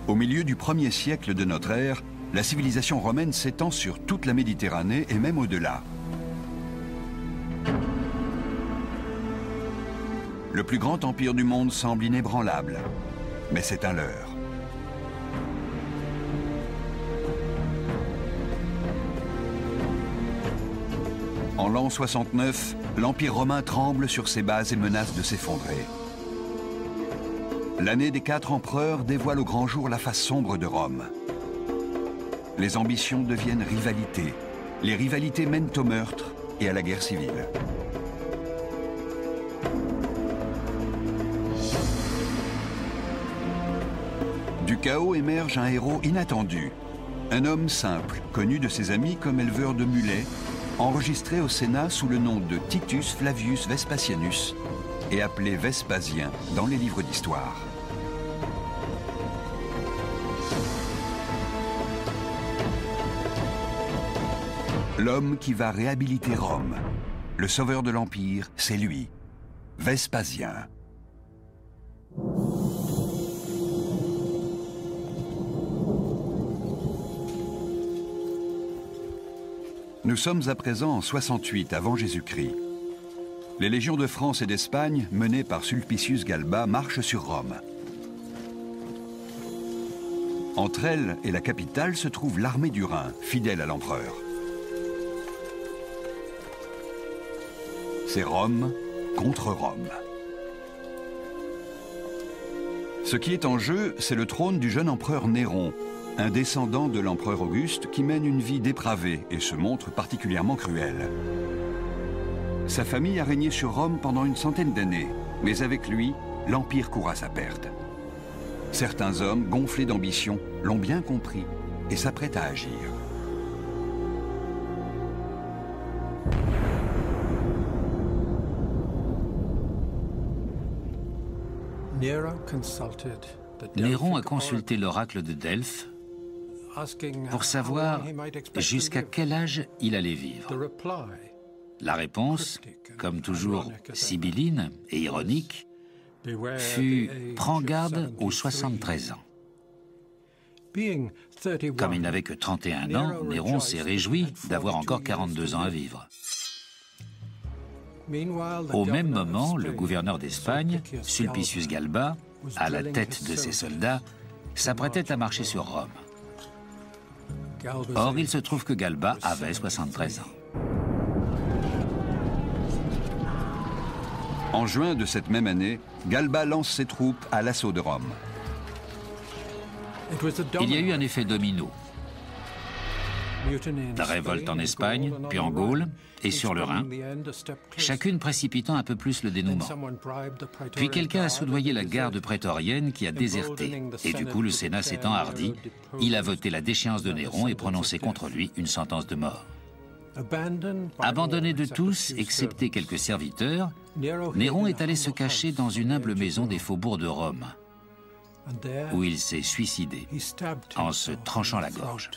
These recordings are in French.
Au milieu du 1er siècle de notre ère, la civilisation romaine s'étend sur toute la Méditerranée et même au-delà. Le plus grand empire du monde semble inébranlable, mais c'est un leurre. En l'an 69, l'Empire romain tremble sur ses bases et menace de s'effondrer. L'année des 4 empereurs dévoile au grand jour la face sombre de Rome. Les ambitions deviennent rivalités. Les rivalités mènent au meurtre et à la guerre civile. Du chaos émerge un héros inattendu. Un homme simple, connu de ses amis comme éleveur de mulets, enregistré au Sénat sous le nom de Titus Flavius Vespasianus et appelé Vespasien dans les livres d'histoire. L'homme qui va réhabiliter Rome. Le sauveur de l'Empire, c'est lui, Vespasien. Nous sommes à présent en 68 avant Jésus-Christ. Les légions de France et d'Espagne, menées par Sulpicius Galba, marchent sur Rome. Entre elles et la capitale se trouve l'armée du Rhin, fidèle à l'empereur. C'est Rome contre Rome. Ce qui est en jeu, c'est le trône du jeune empereur Néron, un descendant de l'empereur Auguste qui mène une vie dépravée et se montre particulièrement cruel. Sa famille a régné sur Rome pendant une centaine d'années, mais avec lui, l'Empire court à sa perte. Certains hommes, gonflés d'ambition, l'ont bien compris et s'apprêtent à agir. Néron a consulté l'oracle de Delphes pour savoir jusqu'à quel âge il allait vivre. La réponse, comme toujours sibylline et ironique, fut « Prends garde aux 73 ans ». Comme il n'avait que 31 ans, Néron s'est réjoui d'avoir encore 42 ans à vivre. Au même moment, le gouverneur d'Espagne, Sulpicius Galba, à la tête de ses soldats, s'apprêtait à marcher sur Rome. Or, il se trouve que Galba avait 73 ans. En juin de cette même année, Galba lance ses troupes à l'assaut de Rome. Il y a eu un effet domino. La révolte en Espagne, puis en Gaule et sur le Rhin, chacune précipitant un peu plus le dénouement. Puis quelqu'un a soudoyé la garde prétorienne qui a déserté. Et du coup, le Sénat s'est enhardi. Il a voté la déchéance de Néron et prononcé contre lui une sentence de mort. Abandonné de tous, excepté quelques serviteurs, Néron est allé se cacher dans une humble maison des faubourgs de Rome, où il s'est suicidé en se tranchant la gorge.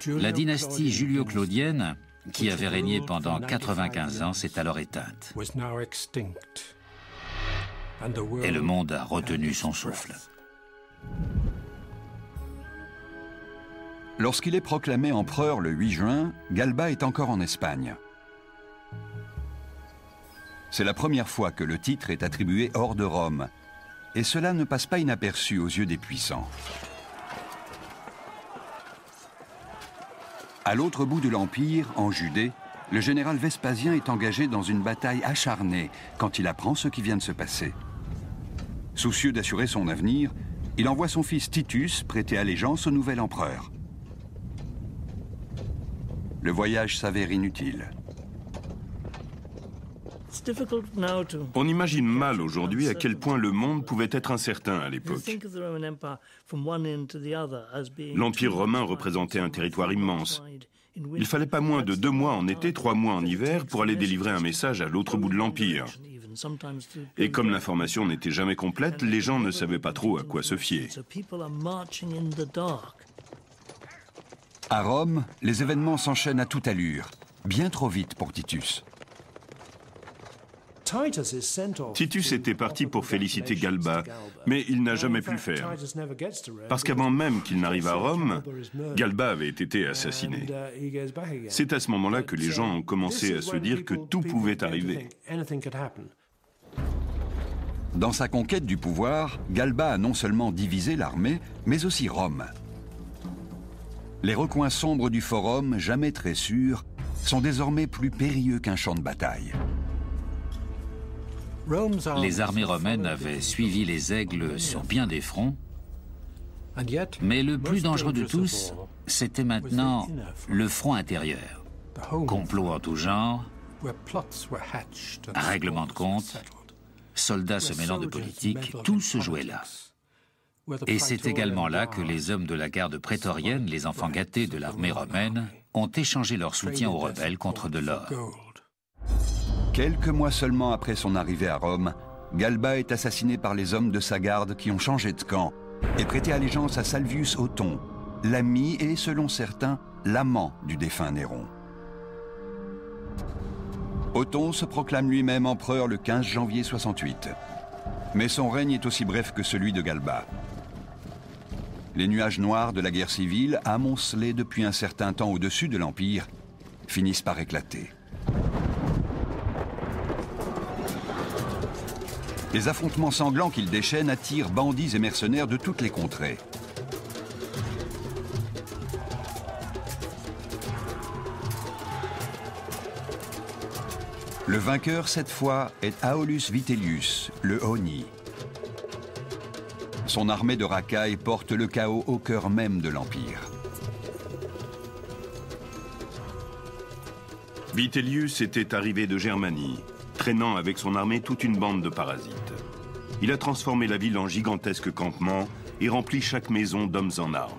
La dynastie julio-claudienne, qui avait régné pendant 95 ans, s'est alors éteinte. Et le monde a retenu son souffle. Lorsqu'il est proclamé empereur le 8 juin, Galba est encore en Espagne. C'est la première fois que le titre est attribué hors de Rome, et cela ne passe pas inaperçu aux yeux des puissants. À l'autre bout de l'Empire, en Judée, le général Vespasien est engagé dans une bataille acharnée quand il apprend ce qui vient de se passer. Soucieux d'assurer son avenir, il envoie son fils Titus prêter allégeance au nouvel empereur. Le voyage s'avère inutile. On imagine mal aujourd'hui à quel point le monde pouvait être incertain à l'époque. L'Empire romain représentait un territoire immense. Il fallait pas moins de 2 mois en été, 3 mois en hiver pour aller délivrer un message à l'autre bout de l'Empire. Et comme l'information n'était jamais complète, les gens ne savaient pas trop à quoi se fier. À Rome, les événements s'enchaînent à toute allure, bien trop vite pour Titus. Titus était parti pour féliciter Galba, mais il n'a jamais pu le faire. Parce qu'avant même qu'il n'arrive à Rome, Galba avait été assassiné. C'est à ce moment-là que les gens ont commencé à se dire que tout pouvait arriver. Dans sa conquête du pouvoir, Galba a non seulement divisé l'armée, mais aussi Rome. Les recoins sombres du forum, jamais très sûrs, sont désormais plus périlleux qu'un champ de bataille. Les armées romaines avaient suivi les aigles sur bien des fronts, mais le plus dangereux de tous, c'était maintenant le front intérieur. Complots en tout genre, règlements de compte, soldats se mêlant de politique, tout se jouait là. Et c'est également là que les hommes de la garde prétorienne, les enfants gâtés de l'armée romaine, ont échangé leur soutien aux rebelles contre de l'or. Quelques mois seulement après son arrivée à Rome, Galba est assassiné par les hommes de sa garde qui ont changé de camp et prêté allégeance à Salvius Othon, l'ami et, selon certains, l'amant du défunt Néron. Othon se proclame lui-même empereur le 15 janvier 68. Mais son règne est aussi bref que celui de Galba. Les nuages noirs de la guerre civile, amoncelés depuis un certain temps au-dessus de l'Empire, finissent par éclater. Les affrontements sanglants qu'il déchaîne attirent bandits et mercenaires de toutes les contrées. Le vainqueur, cette fois, est Aulus Vitellius, le Honni. Son armée de racailles porte le chaos au cœur même de l'Empire. Vitellius était arrivé de Germanie, traînant avec son armée toute une bande de parasites. Il a transformé la ville en gigantesque campement et rempli chaque maison d'hommes en armes.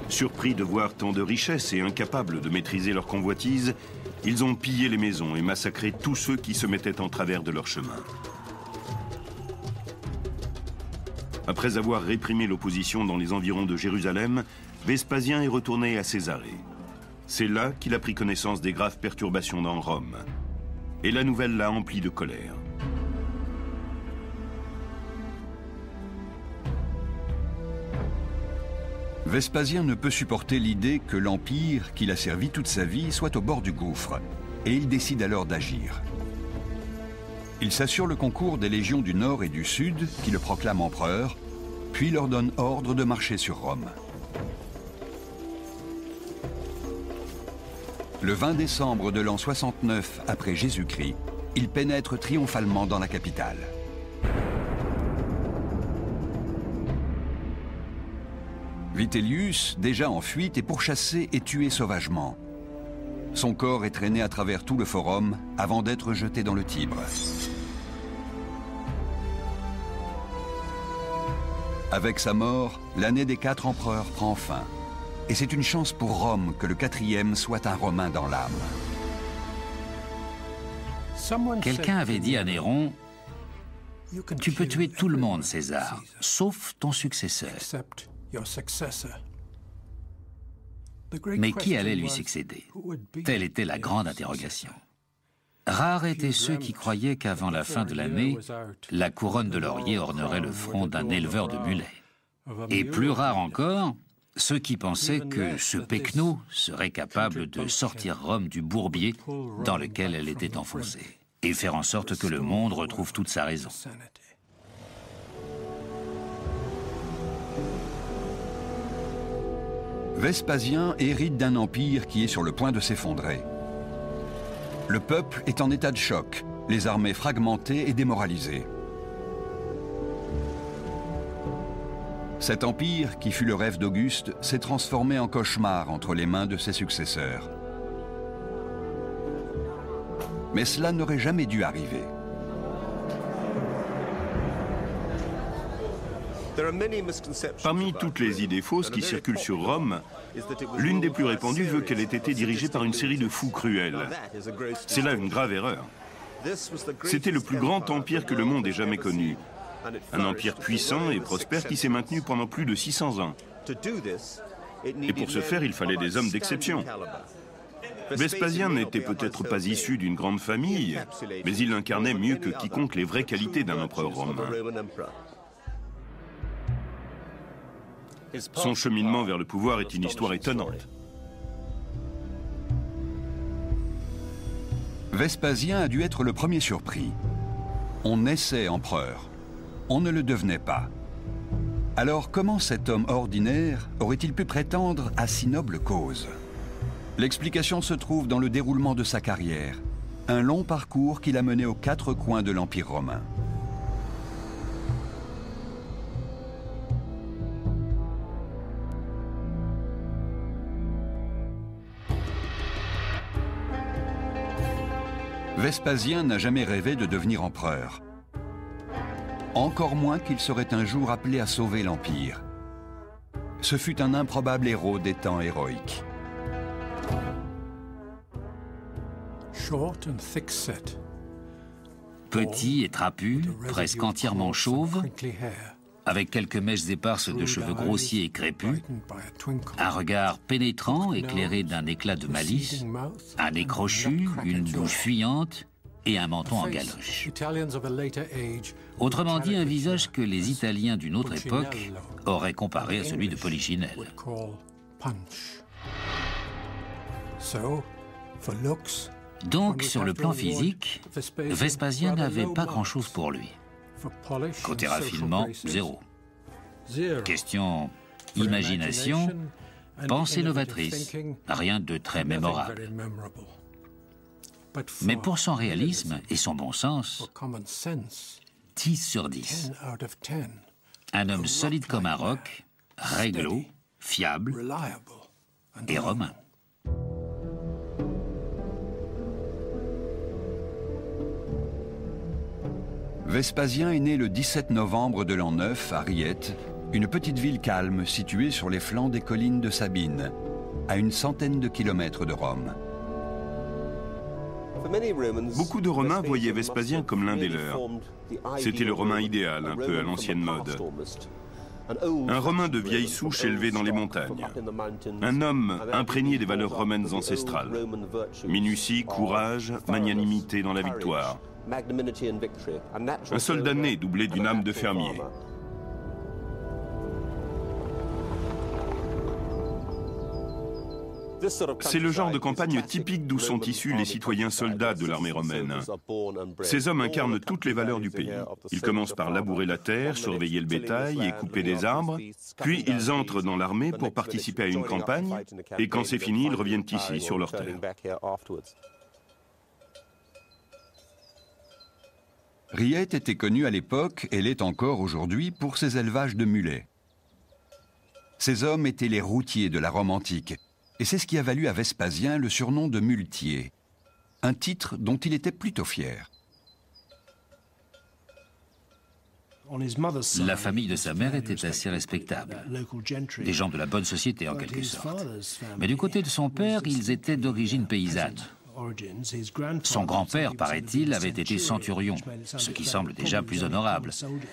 Surpris de voir tant de richesses et incapables de maîtriser leur convoitise, ils ont pillé les maisons et massacré tous ceux qui se mettaient en travers de leur chemin. Après avoir réprimé l'opposition dans les environs de Jérusalem, Vespasien est retourné à Césarée. C'est là qu'il a pris connaissance des graves perturbations dans Rome. Et la nouvelle l'a empli de colère. Vespasien ne peut supporter l'idée que l'Empire, qu'il a servi toute sa vie, soit au bord du gouffre, et il décide alors d'agir. Il s'assure le concours des légions du Nord et du Sud, qui le proclament empereur, puis leur donne ordre de marcher sur Rome. Le 20 décembre de l'an 69 après Jésus-Christ, il pénètre triomphalement dans la capitale. Vitellius, déjà en fuite, est pourchassé et tué sauvagement. Son corps est traîné à travers tout le forum avant d'être jeté dans le Tibre. Avec sa mort, l'année des 4 empereurs prend fin. Et c'est une chance pour Rome que le 4e soit un Romain dans l'âme. Quelqu'un avait dit à Néron, « Tu peux tuer tout le monde, César, sauf ton successeur. » Mais qui allait lui succéder? Telle était la grande interrogation. Rares étaient ceux qui croyaient qu'avant la fin de l'année, la couronne de laurier ornerait le front d'un éleveur de mulets. Et plus rares encore, ceux qui pensaient que ce Pecno serait capable de sortir Rome du bourbier dans lequel elle était enfoncée, et faire en sorte que le monde retrouve toute sa raison. Vespasien hérite d'un empire qui est sur le point de s'effondrer. Le peuple est en état de choc, les armées fragmentées et démoralisées. Cet empire, qui fut le rêve d'Auguste, s'est transformé en cauchemar entre les mains de ses successeurs. Mais cela n'aurait jamais dû arriver. Parmi toutes les idées fausses qui circulent sur Rome, l'une des plus répandues veut qu'elle ait été dirigée par une série de fous cruels. C'est là une grave erreur. C'était le plus grand empire que le monde ait jamais connu. Un empire puissant et prospère qui s'est maintenu pendant plus de 600 ans. Et pour ce faire, il fallait des hommes d'exception. Vespasien n'était peut-être pas issu d'une grande famille, mais il incarnait mieux que quiconque les vraies qualités d'un empereur romain. Son cheminement vers le pouvoir est une histoire étonnante. Vespasien a dû être le premier surpris. On naissait empereur, on ne le devenait pas. Alors comment cet homme ordinaire aurait-il pu prétendre à si noble cause? L'explication se trouve dans le déroulement de sa carrière, un long parcours qu'il a mené aux quatre coins de l'Empire romain. Vespasien n'a jamais rêvé de devenir empereur. Encore moins qu'il serait un jour appelé à sauver l'Empire. Ce fut un improbable héros des temps héroïques. Petit et trapu, presque entièrement chauve, avec quelques mèches éparses de cheveux grossiers et crépus, un regard pénétrant éclairé d'un éclat de malice, un nez crochu, une bouche fuyante et un menton en galoche. Autrement dit, un visage que les Italiens d'une autre époque auraient comparé à celui de Polichinelle. Donc, sur le plan physique, Vespasien n'avait pas grand-chose pour lui. Côté raffinement, zéro. Question imagination, pensée novatrice, rien de très mémorable. Mais pour son réalisme et son bon sens, 10 sur 10. Un homme solide comme un roc, réglo, fiable et romain. Vespasien est né le 17 novembre de l'an 9 à Riète, une petite ville calme située sur les flancs des collines de Sabine, à une centaine de kilomètres de Rome. Beaucoup de Romains voyaient Vespasien comme l'un des leurs. C'était le Romain idéal, un peu à l'ancienne mode. Un Romain de vieille souche élevé dans les montagnes. Un homme imprégné des valeurs romaines ancestrales. Minutie, courage, magnanimité dans la victoire. Un soldat né doublé d'une âme de fermier. C'est le genre de campagne typique d'où sont issus les citoyens soldats de l'armée romaine. Ces hommes incarnent toutes les valeurs du pays. Ils commencent par labourer la terre, surveiller le bétail et couper des arbres, puis ils entrent dans l'armée pour participer à une campagne, et quand c'est fini, ils reviennent ici, sur leur terre. Riète était connue à l'époque, et l'est encore aujourd'hui, pour ses élevages de mulets. Ces hommes étaient les routiers de la Rome antique, et c'est ce qui a valu à Vespasien le surnom de muletier, un titre dont il était plutôt fier. La famille de sa mère était assez respectable, des gens de la bonne société en quelque sorte. Mais du côté de son père, ils étaient d'origine paysanne. Son grand-père, paraît-il, avait été centurion, ce qui semble déjà plus honorable.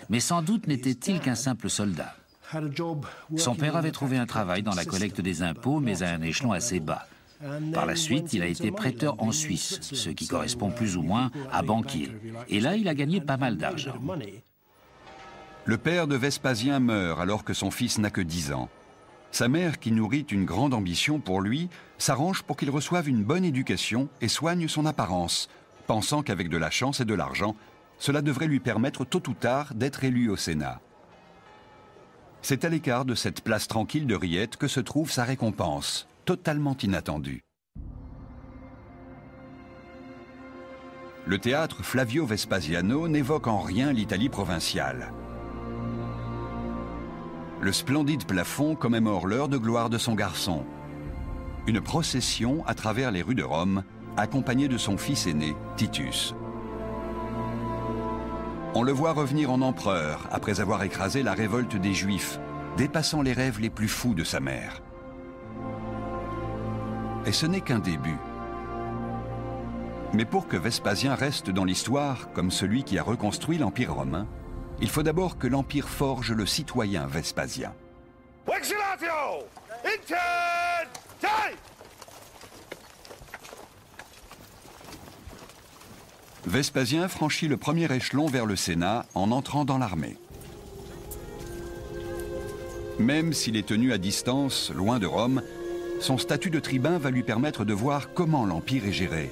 Mais sans doute n'était-il qu'un simple soldat. Son père avait trouvé un travail dans la collecte des impôts, mais à un échelon assez bas. Par la suite, il a été prêteur en Suisse, ce qui correspond plus ou moins à banquier. Et là, il a gagné pas mal d'argent. Le père de Vespasien meurt alors que son fils n'a que 10 ans. Sa mère, qui nourrit une grande ambition pour lui, s'arrange pour qu'il reçoive une bonne éducation et soigne son apparence, pensant qu'avec de la chance et de l'argent, cela devrait lui permettre tôt ou tard d'être élu au Sénat. C'est à l'écart de cette place tranquille de Riète que se trouve sa récompense, totalement inattendue. Le théâtre Flavio Vespasiano n'évoque en rien l'Italie provinciale. Le splendide plafond commémore l'heure de gloire de son garçon. Une procession à travers les rues de Rome, accompagnée de son fils aîné, Titus. On le voit revenir en empereur après avoir écrasé la révolte des Juifs, dépassant les rêves les plus fous de sa mère. Et ce n'est qu'un début. Mais pour que Vespasien reste dans l'histoire comme celui qui a reconstruit l'Empire romain, il faut d'abord que l'Empire forge le citoyen Vespasien. Vespasien franchit le premier échelon vers le Sénat en entrant dans l'armée. Même s'il est tenu à distance, loin de Rome, son statut de tribun va lui permettre de voir comment l'Empire est géré.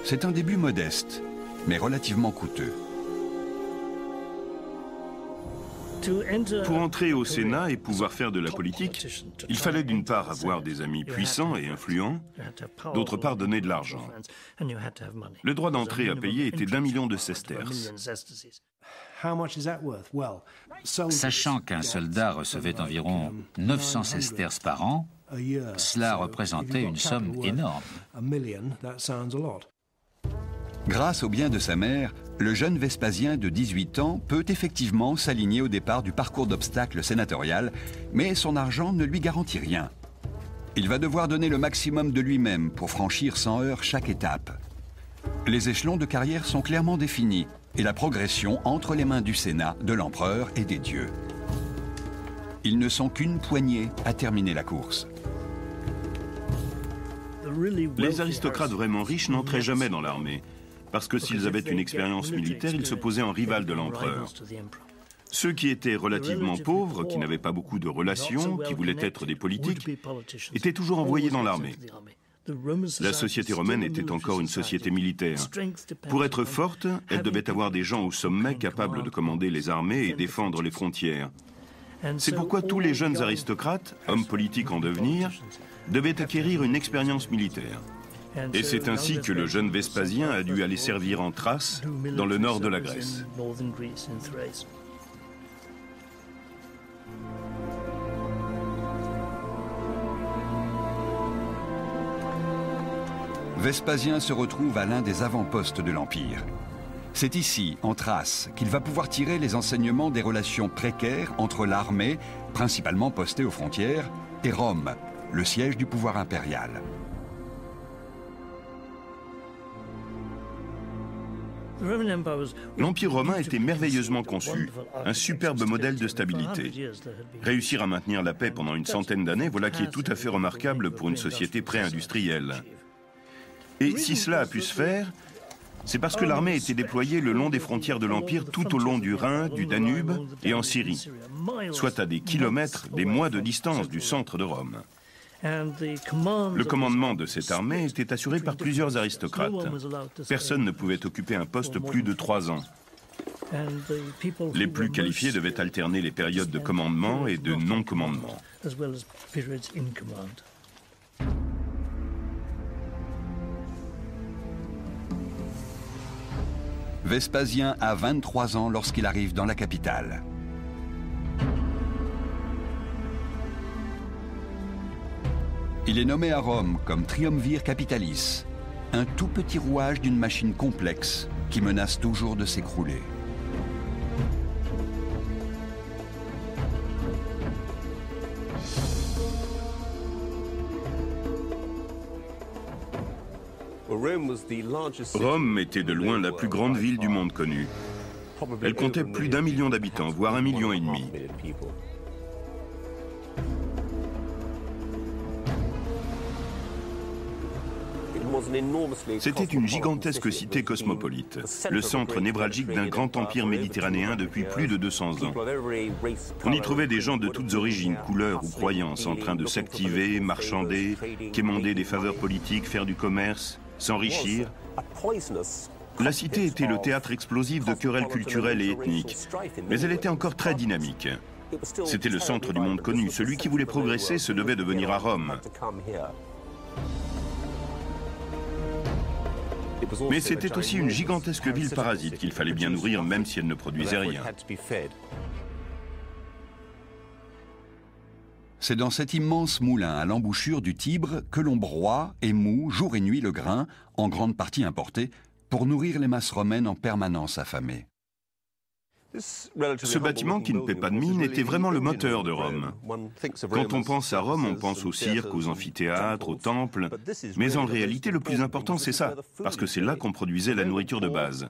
C'est un début modeste, mais relativement coûteux. Pour entrer au Sénat et pouvoir faire de la politique, il fallait d'une part avoir des amis puissants et influents, d'autre part donner de l'argent. Le droit d'entrée à payer était d'1 million de sesterces. Sachant qu'un soldat recevait environ 900 sesterces par an, cela représentait une somme énorme. Grâce au bien de sa mère, le jeune Vespasien de 18 ans peut effectivement s'aligner au départ du parcours d'obstacles sénatorial, mais son argent ne lui garantit rien. Il va devoir donner le maximum de lui-même pour franchir sans heurts chaque étape. Les échelons de carrière sont clairement définis et la progression entre les mains du Sénat, de l'empereur et des dieux. Ils ne sont qu'une poignée à terminer la course. Les aristocrates vraiment riches n'entraient jamais dans l'armée, parce que s'ils avaient une expérience militaire, ils se posaient en rival de l'empereur. Ceux qui étaient relativement pauvres, qui n'avaient pas beaucoup de relations, qui voulaient être des politiques, étaient toujours envoyés dans l'armée. La société romaine était encore une société militaire. Pour être forte, elle devait avoir des gens au sommet capables de commander les armées et défendre les frontières. C'est pourquoi tous les jeunes aristocrates, hommes politiques en devenir, devaient acquérir une expérience militaire. Et c'est ainsi que le jeune Vespasien a dû aller servir en Thrace, dans le nord de la Grèce. Vespasien se retrouve à l'un des avant-postes de l'Empire. C'est ici, en Thrace, qu'il va pouvoir tirer les enseignements des relations précaires entre l'armée, principalement postée aux frontières, et Rome, le siège du pouvoir impérial. L'Empire romain était merveilleusement conçu, un superbe modèle de stabilité. Réussir à maintenir la paix pendant une centaine d'années, voilà qui est tout à fait remarquable pour une société pré-industrielle. Et si cela a pu se faire, c'est parce que l'armée était déployée le long des frontières de l'Empire tout au long du Rhin, du Danube et en Syrie, soit à des kilomètres, des mois de distance du centre de Rome. Le commandement de cette armée était assuré par plusieurs aristocrates. Personne ne pouvait occuper un poste plus de 3 ans. Les plus qualifiés devaient alterner les périodes de commandement et de non-commandement. Vespasien a 23 ans lorsqu'il arrive dans la capitale. Il est nommé à Rome comme triumvir capitalis, un tout petit rouage d'une machine complexe qui menace toujours de s'écrouler. Rome était de loin la plus grande ville du monde connu. Elle comptait plus d'1 million d'habitants, voire 1,5 million. C'était une gigantesque cité cosmopolite, le centre névralgique d'un grand empire méditerranéen depuis plus de 200 ans. On y trouvait des gens de toutes origines, couleurs ou croyances en train de s'activer, marchander, quémander des faveurs politiques, faire du commerce, s'enrichir. La cité était le théâtre explosif de querelles culturelles et ethniques, mais elle était encore très dynamique. C'était le centre du monde connu. Celui qui voulait progresser se devait de venir à Rome. Mais c'était aussi une gigantesque ville parasite qu'il fallait bien nourrir, même si elle ne produisait rien. C'est dans cet immense moulin à l'embouchure du Tibre que l'on broie et moud jour et nuit le grain, en grande partie importé, pour nourrir les masses romaines en permanence affamées. Ce bâtiment qui ne paie pas de mine était vraiment le moteur de Rome. Quand on pense à Rome, on pense au cirque, aux amphithéâtres, aux temples. Mais en réalité, le plus important, c'est ça, parce que c'est là qu'on produisait la nourriture de base.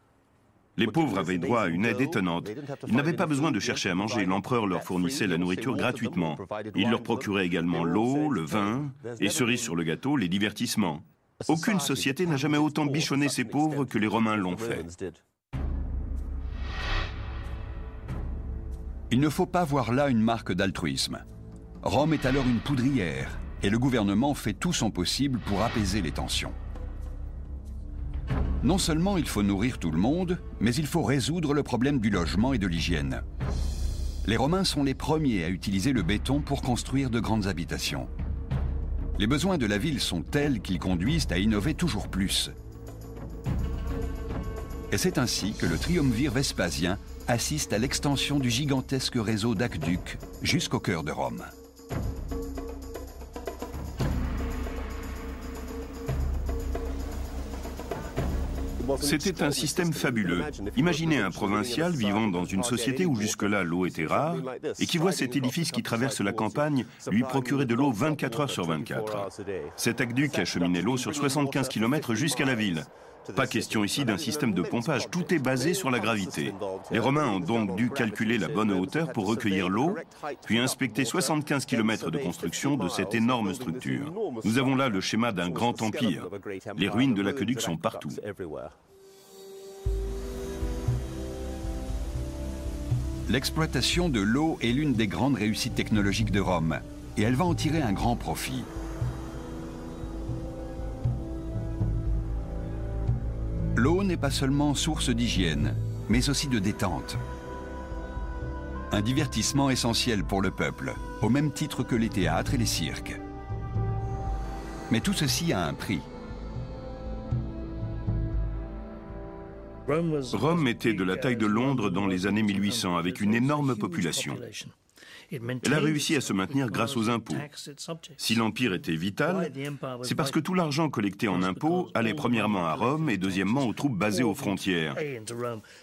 Les pauvres avaient droit à une aide étonnante. Ils n'avaient pas besoin de chercher à manger. L'empereur leur fournissait la nourriture gratuitement. Il leur procurait également l'eau, le vin et, cerise sur le gâteau, les divertissements. Aucune société n'a jamais autant bichonné ses pauvres que les Romains l'ont fait. Il ne faut pas voir là une marque d'altruisme. Rome est alors une poudrière et le gouvernement fait tout son possible pour apaiser les tensions. Non seulement il faut nourrir tout le monde, mais il faut résoudre le problème du logement et de l'hygiène. Les Romains sont les premiers à utiliser le béton pour construire de grandes habitations. Les besoins de la ville sont tels qu'ils conduisent à innover toujours plus. Et c'est ainsi que le triumvir Vespasien assiste à l'extension du gigantesque réseau d'aqueducs jusqu'au cœur de Rome. C'était un système fabuleux. Imaginez un provincial vivant dans une société où jusque-là l'eau était rare et qui voit cet édifice qui traverse la campagne lui procurer de l'eau 24 heures sur 24. Cet aqueduc acheminait l'eau sur 75 km jusqu'à la ville. Pas question ici d'un système de pompage, tout est basé sur la gravité. Les Romains ont donc dû calculer la bonne hauteur pour recueillir l'eau, puis inspecter 75 km de construction de cette énorme structure. Nous avons là le schéma d'un grand empire. Les ruines de l'aqueduc sont partout. L'exploitation de l'eau est l'une des grandes réussites technologiques de Rome, et elle va en tirer un grand profit. L'eau n'est pas seulement source d'hygiène, mais aussi de détente. Un divertissement essentiel pour le peuple, au même titre que les théâtres et les cirques. Mais tout ceci a un prix. Rome était de la taille de Londres dans les années 1800, avec une énorme population. Elle a réussi à se maintenir grâce aux impôts. Si l'Empire était vital, c'est parce que tout l'argent collecté en impôts allait premièrement à Rome et deuxièmement aux troupes basées aux frontières.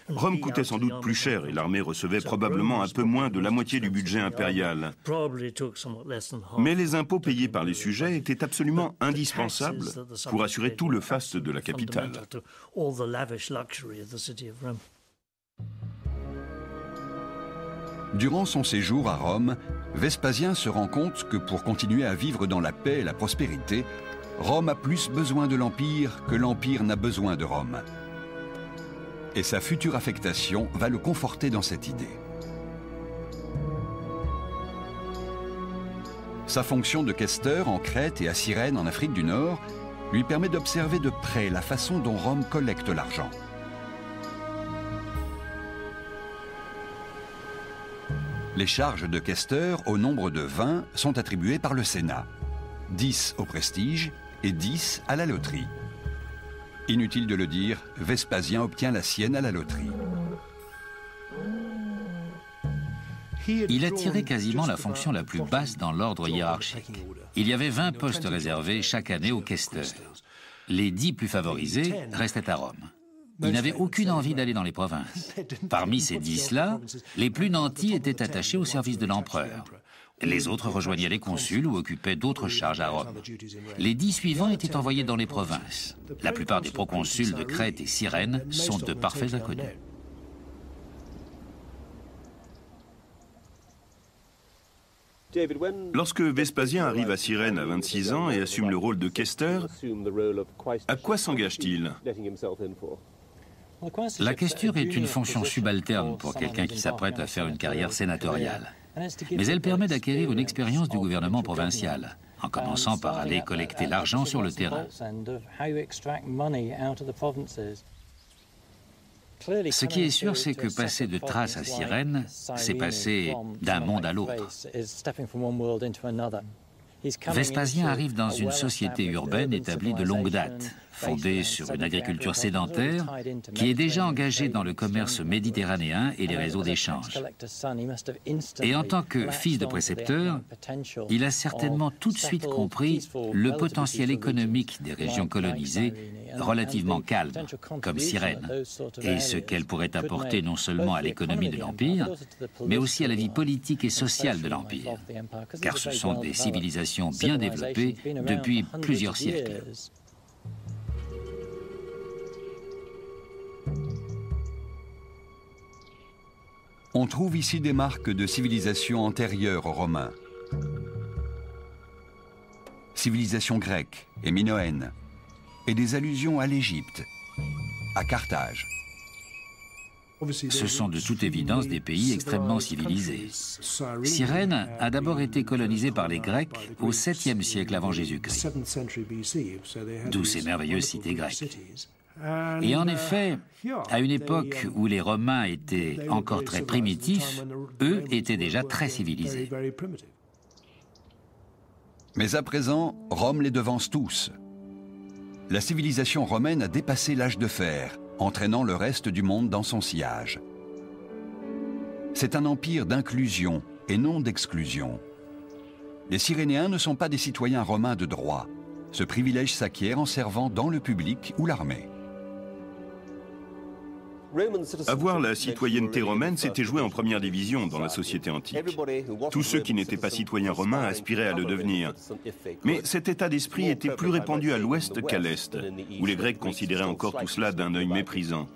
Rome coûtait sans doute plus cher et l'armée recevait probablement un peu moins de la moitié du budget impérial. Mais les impôts payés par les sujets étaient absolument indispensables pour assurer tout le faste de la capitale. Durant son séjour à Rome, Vespasien se rend compte que pour continuer à vivre dans la paix et la prospérité, Rome a plus besoin de l'Empire que l'Empire n'a besoin de Rome. Et sa future affectation va le conforter dans cette idée. Sa fonction de questeur en Crète et à Cyrène en Afrique du Nord lui permet d'observer de près la façon dont Rome collecte l'argent. Les charges de questeur, au nombre de 20, sont attribuées par le Sénat. 10 au prestige et 10 à la loterie. Inutile de le dire, Vespasien obtient la sienne à la loterie. Il a tiré quasiment la fonction la plus basse dans l'ordre hiérarchique. Il y avait 20 postes réservés chaque année aux questeurs. Les 10 plus favorisés restaient à Rome. Il n'avait aucune envie d'aller dans les provinces. Parmi ces 10-là, les plus nantis étaient attachés au service de l'empereur. Les autres rejoignaient les consuls ou occupaient d'autres charges à Rome. Les 10 suivants étaient envoyés dans les provinces. La plupart des proconsuls de Crète et Cyrène sont de parfaits inconnus. Lorsque Vespasien arrive à Cyrène à 26 ans et assume le rôle de questeur, à quoi s'engage-t-il ? La questure est une fonction subalterne pour quelqu'un qui s'apprête à faire une carrière sénatoriale. Mais elle permet d'acquérir une expérience du gouvernement provincial, en commençant par aller collecter l'argent sur le terrain. Ce qui est sûr, c'est que passer de Thrace à Cyrène, c'est passer d'un monde à l'autre. Vespasien arrive dans une société urbaine établie de longue date, fondée sur une agriculture sédentaire, qui est déjà engagée dans le commerce méditerranéen et les réseaux d'échange. Et en tant que fils de précepteur, il a certainement tout de suite compris le potentiel économique des régions colonisées, relativement calmes, comme Cyrène, et ce qu'elle pourrait apporter non seulement à l'économie de l'Empire, mais aussi à la vie politique et sociale de l'Empire, car ce sont des civilisations bien développées depuis plusieurs siècles. On trouve ici des marques de civilisation antérieure aux Romains. Civilisation grecque et minoenne, et des allusions à l'Égypte, à Carthage. Ce sont de toute évidence des pays extrêmement civilisés. Cyrène a d'abord été colonisée par les Grecs au 7e siècle avant Jésus-Christ, d'où ces merveilleuses cités grecques. Et en effet, à une époque où les Romains étaient encore très primitifs, eux étaient déjà très civilisés. Mais à présent, Rome les devance tous. La civilisation romaine a dépassé l'âge de fer, entraînant le reste du monde dans son sillage. C'est un empire d'inclusion et non d'exclusion. Les Cyrénéens ne sont pas des citoyens romains de droit. Ce privilège s'acquiert en servant dans le public ou l'armée. Avoir la citoyenneté romaine, c'était jouer en première division dans la société antique. Tous ceux qui n'étaient pas citoyens romains aspiraient à le devenir. Mais cet état d'esprit était plus répandu à l'ouest qu'à l'est, où les Grecs considéraient encore tout cela d'un œil méprisant.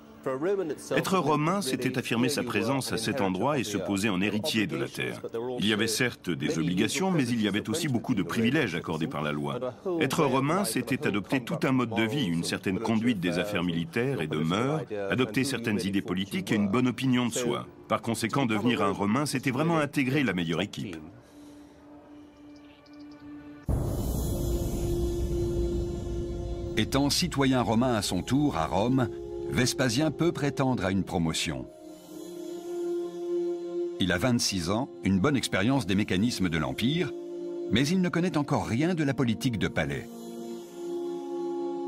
Être romain, c'était affirmer sa présence à cet endroit et se poser en héritier de la terre. Il y avait certes des obligations, mais il y avait aussi beaucoup de privilèges accordés par la loi. Être romain, c'était adopter tout un mode de vie, une certaine conduite des affaires militaires et de mœurs, adopter certaines idées politiques et une bonne opinion de soi. Par conséquent, devenir un romain, c'était vraiment intégrer la meilleure équipe. Étant citoyen romain à son tour à Rome, Vespasien peut prétendre à une promotion. Il a 26 ans, une bonne expérience des mécanismes de l'Empire, mais il ne connaît encore rien de la politique de palais.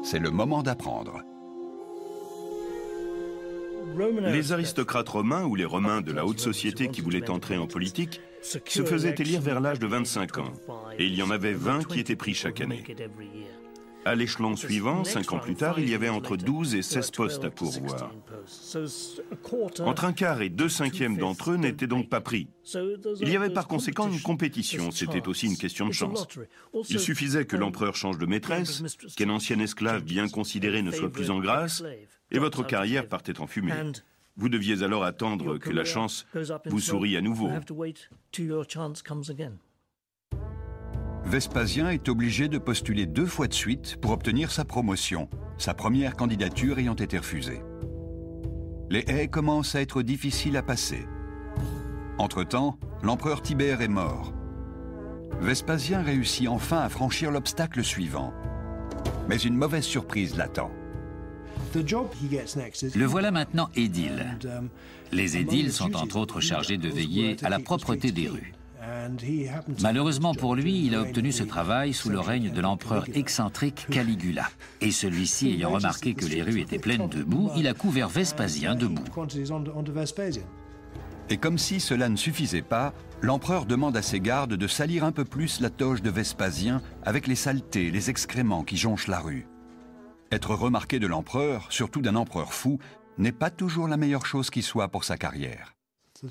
C'est le moment d'apprendre. Les aristocrates romains ou les Romains de la haute société qui voulaient entrer en politique se faisaient élire vers l'âge de 25 ans, et il y en avait 20 qui étaient pris chaque année. À l'échelon suivant, 5 ans plus tard, il y avait entre 12 et 16 postes à pourvoir. Entre un quart et 2/5 d'entre eux n'étaient donc pas pris. Il y avait par conséquent une compétition, c'était aussi une question de chance. Il suffisait que l'empereur change de maîtresse, qu'un ancien esclave bien considéré ne soit plus en grâce, et votre carrière partait en fumée. Vous deviez alors attendre que la chance vous sourie à nouveau. Vespasien est obligé de postuler 2 fois de suite pour obtenir sa promotion, sa première candidature ayant été refusée. Les haies commencent à être difficiles à passer. Entre-temps, l'empereur Tibère est mort. Vespasien réussit enfin à franchir l'obstacle suivant. Mais une mauvaise surprise l'attend. Le voilà maintenant édile. Les édiles sont entre autres chargés de veiller à la propreté des rues. Malheureusement pour lui, il a obtenu ce travail sous le règne de l'empereur excentrique Caligula. Et celui-ci, ayant remarqué que les rues étaient pleines de boue, il a couvert Vespasien de boue. Et comme si cela ne suffisait pas, l'empereur demande à ses gardes de salir un peu plus la toge de Vespasien avec les saletés, les excréments qui jonchent la rue. Être remarqué de l'empereur, surtout d'un empereur fou, n'est pas toujours la meilleure chose qui soit pour sa carrière.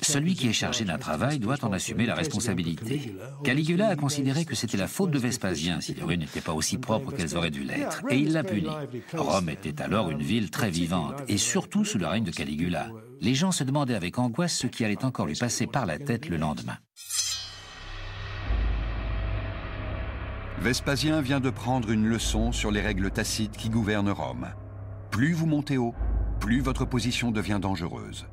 Celui qui est chargé d'un travail doit en assumer la responsabilité. Caligula a considéré que c'était la faute de Vespasien si les rues n'étaient pas aussi propres qu'elles auraient dû l'être, et il l'a puni. Rome était alors une ville très vivante, et surtout sous le règne de Caligula. Les gens se demandaient avec angoisse ce qui allait encore lui passer par la tête le lendemain. Vespasien vient de prendre une leçon sur les règles tacites qui gouvernent Rome. Plus vous montez haut, plus votre position devient dangereuse.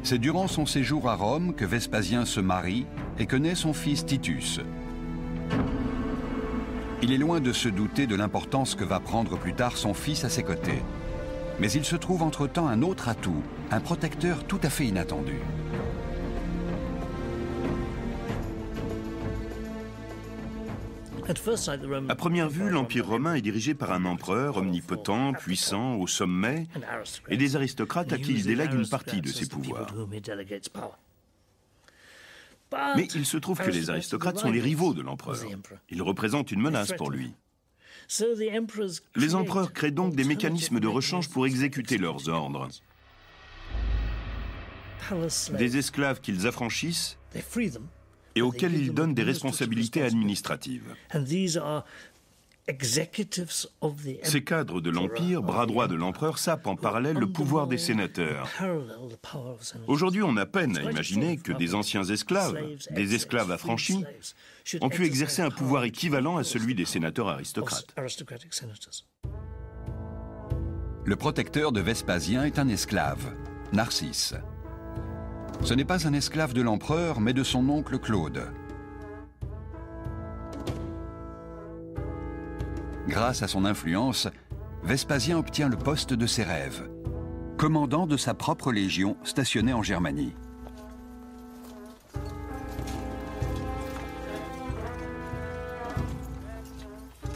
C'est durant son séjour à Rome que Vespasien se marie et que naît son fils Titus. Il est loin de se douter de l'importance que va prendre plus tard son fils à ses côtés. Mais il se trouve entre-temps un autre atout, un protecteur tout à fait inattendu. À première vue, l'Empire romain est dirigé par un empereur omnipotent, puissant, au sommet, et des aristocrates à qui il délègue une partie de ses pouvoirs. Mais il se trouve que les aristocrates sont les rivaux de l'empereur. Ils représentent une menace pour lui. Les empereurs créent donc des mécanismes de rechange pour exécuter leurs ordres. Des esclaves qu'ils affranchissent et auxquels ils donnent des responsabilités administratives. Ces cadres de l'Empire, bras droit de l'empereur, sapent en parallèle le pouvoir des sénateurs. Aujourd'hui, on a peine à imaginer que des anciens esclaves, des esclaves affranchis, ont pu exercer un pouvoir équivalent à celui des sénateurs aristocrates. Le protecteur de Vespasien est un esclave, Narcisse. Ce n'est pas un esclave de l'empereur, mais de son oncle Claude. Grâce à son influence, Vespasien obtient le poste de ses rêves, commandant de sa propre légion stationnée en Germanie.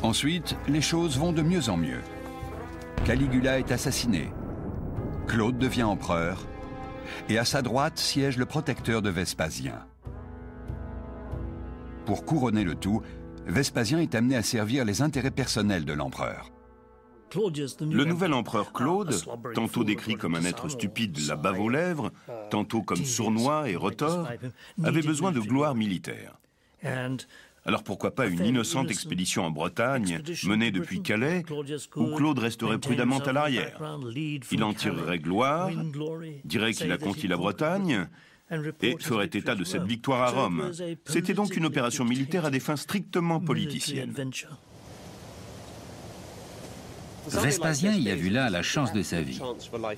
Ensuite, les choses vont de mieux en mieux. Caligula est assassiné, Claude devient empereur, et à sa droite siège le protecteur de Vespasien. Pour couronner le tout, Vespasien est amené à servir les intérêts personnels de l'empereur. Le nouvel empereur Claude, tantôt décrit comme un être stupide, la bave aux lèvres, tantôt comme sournois et retors, avait besoin de gloire militaire. Alors pourquoi pas une innocente expédition en Bretagne, menée depuis Calais, où Claude resterait prudemment à l'arrière. Il en tirerait gloire, dirait qu'il a conquis la Bretagne, et ferait état de cette victoire à Rome. C'était donc une opération militaire à des fins strictement politiciennes. Vespasien y a vu là la chance de sa vie.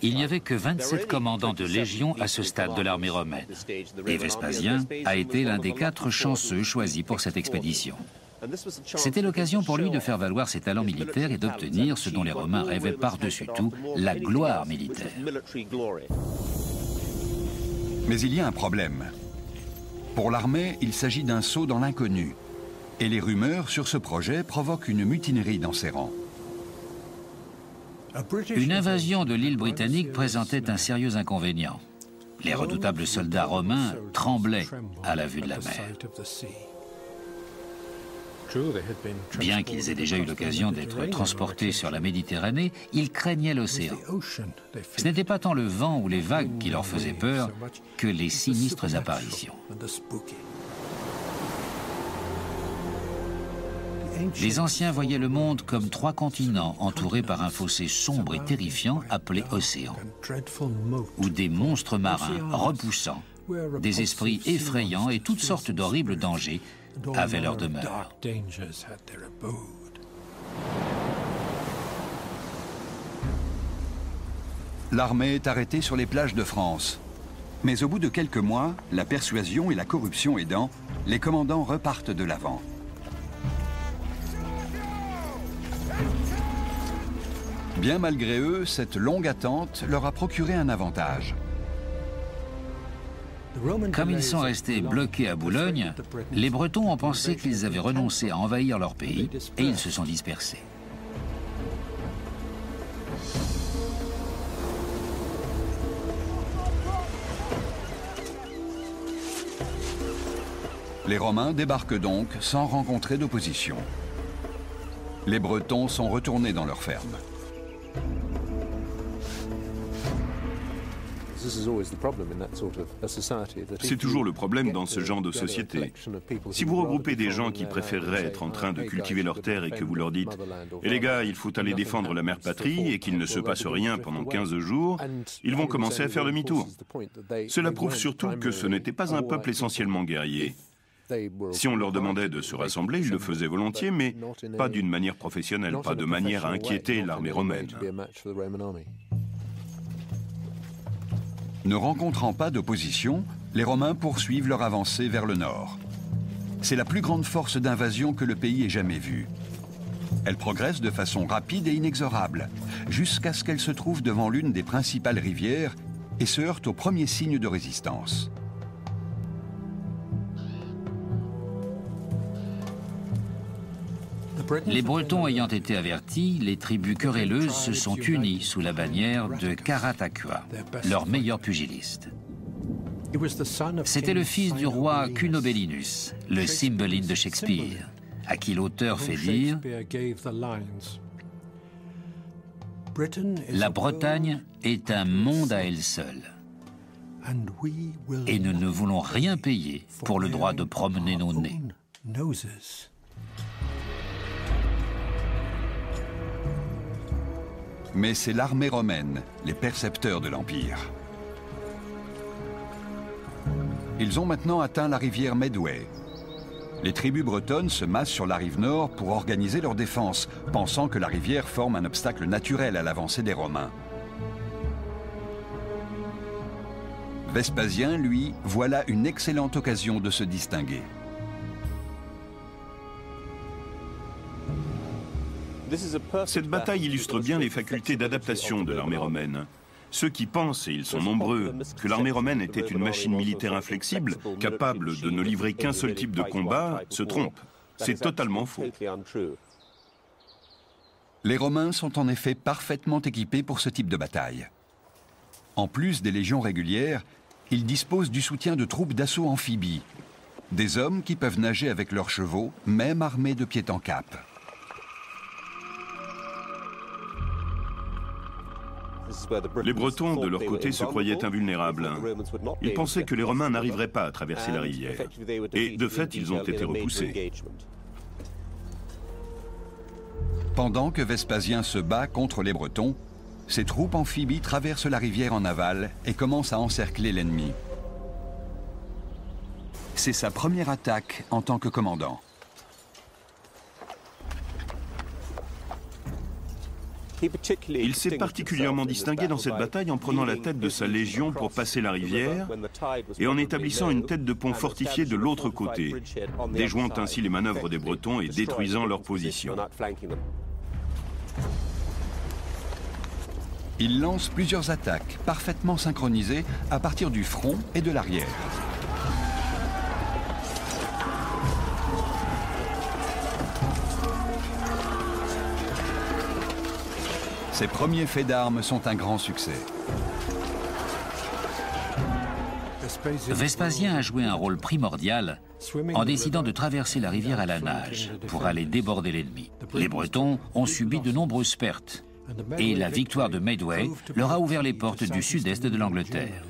Il n'y avait que 27 commandants de légion à ce stade de l'armée romaine. Et Vespasien a été l'un des 4 chanceux choisis pour cette expédition. C'était l'occasion pour lui de faire valoir ses talents militaires et d'obtenir ce dont les Romains rêvaient par-dessus tout, la gloire militaire. Mais il y a un problème. Pour l'armée, il s'agit d'un saut dans l'inconnu. Et les rumeurs sur ce projet provoquent une mutinerie dans ses rangs. Une invasion de l'île britannique présentait un sérieux inconvénient. Les redoutables soldats romains tremblaient à la vue de la mer. Bien qu'ils aient déjà eu l'occasion d'être transportés sur la Méditerranée, ils craignaient l'océan. Ce n'était pas tant le vent ou les vagues qui leur faisaient peur que les sinistres apparitions. Les anciens voyaient le monde comme 3 continents entourés par un fossé sombre et terrifiant appelé océan, où des monstres marins repoussants, des esprits effrayants et toutes sortes d'horribles dangers avaient leur demeure. L'armée est arrêtée sur les plages de France. Mais au bout de quelques mois, la persuasion et la corruption aidant, les commandants repartent de l'avant. Bien malgré eux, cette longue attente leur a procuré un avantage. Comme ils sont restés bloqués à Boulogne, les Bretons ont pensé qu'ils avaient renoncé à envahir leur pays et ils se sont dispersés. Les Romains débarquent donc sans rencontrer d'opposition. Les Bretons sont retournés dans leurs fermes. C'est toujours le problème dans ce genre de société. Si vous regroupez des gens qui préféreraient être en train de cultiver leurs terres et que vous leur dites « Eh les gars, il faut aller défendre la mère patrie » et qu'il ne se passe rien pendant 15 jours, ils vont commencer à faire demi-tour. Cela prouve surtout que ce n'était pas un peuple essentiellement guerrier. Si on leur demandait de se rassembler, ils le faisaient volontiers, mais pas d'une manière professionnelle, pas de manière à inquiéter l'armée romaine. Ne rencontrant pas d'opposition, les Romains poursuivent leur avancée vers le nord. C'est la plus grande force d'invasion que le pays ait jamais vue. Elle progresse de façon rapide et inexorable, jusqu'à ce qu'elle se trouve devant l'une des principales rivières et se heurte au premier signe de résistance. Les Bretons ayant été avertis, les tribus querelleuses se sont unies sous la bannière de Carataca, leur meilleur pugiliste. C'était le fils du roi Cunobellinus, le Cymbeline de Shakespeare, à qui l'auteur fait dire « La Bretagne est un monde à elle seule, et nous ne voulons rien payer pour le droit de promener nos nez. » Mais c'est l'armée romaine, les percepteurs de l'Empire. Ils ont maintenant atteint la rivière Medway. Les tribus bretonnes se massent sur la rive nord pour organiser leur défense, pensant que la rivière forme un obstacle naturel à l'avancée des Romains. Vespasien, lui, voit là une excellente occasion de se distinguer. Cette bataille illustre bien les facultés d'adaptation de l'armée romaine. Ceux qui pensent, et ils sont nombreux, que l'armée romaine était une machine militaire inflexible, capable de ne livrer qu'un seul type de combat, se trompent. C'est totalement faux. Les Romains sont en effet parfaitement équipés pour ce type de bataille. En plus des légions régulières, ils disposent du soutien de troupes d'assaut amphibies, des hommes qui peuvent nager avec leurs chevaux, même armés de pied en cap. Les Bretons, de leur côté, se croyaient invulnérables. Ils pensaient que les Romains n'arriveraient pas à traverser la rivière. Et de fait, ils ont été repoussés. Pendant que Vespasien se bat contre les Bretons, ses troupes amphibies traversent la rivière en aval et commencent à encercler l'ennemi. C'est sa première attaque en tant que commandant. Il s'est particulièrement distingué dans cette bataille en prenant la tête de sa légion pour passer la rivière et en établissant une tête de pont fortifiée de l'autre côté, déjouant ainsi les manœuvres des Bretons et détruisant leur position. Il lance plusieurs attaques parfaitement synchronisées à partir du front et de l'arrière. Ses premiers faits d'armes sont un grand succès. Vespasien a joué un rôle primordial en décidant de traverser la rivière à la nage pour aller déborder l'ennemi. Les Bretons ont subi de nombreuses pertes et la victoire de Medway leur a ouvert les portes du sud-est de l'Angleterre.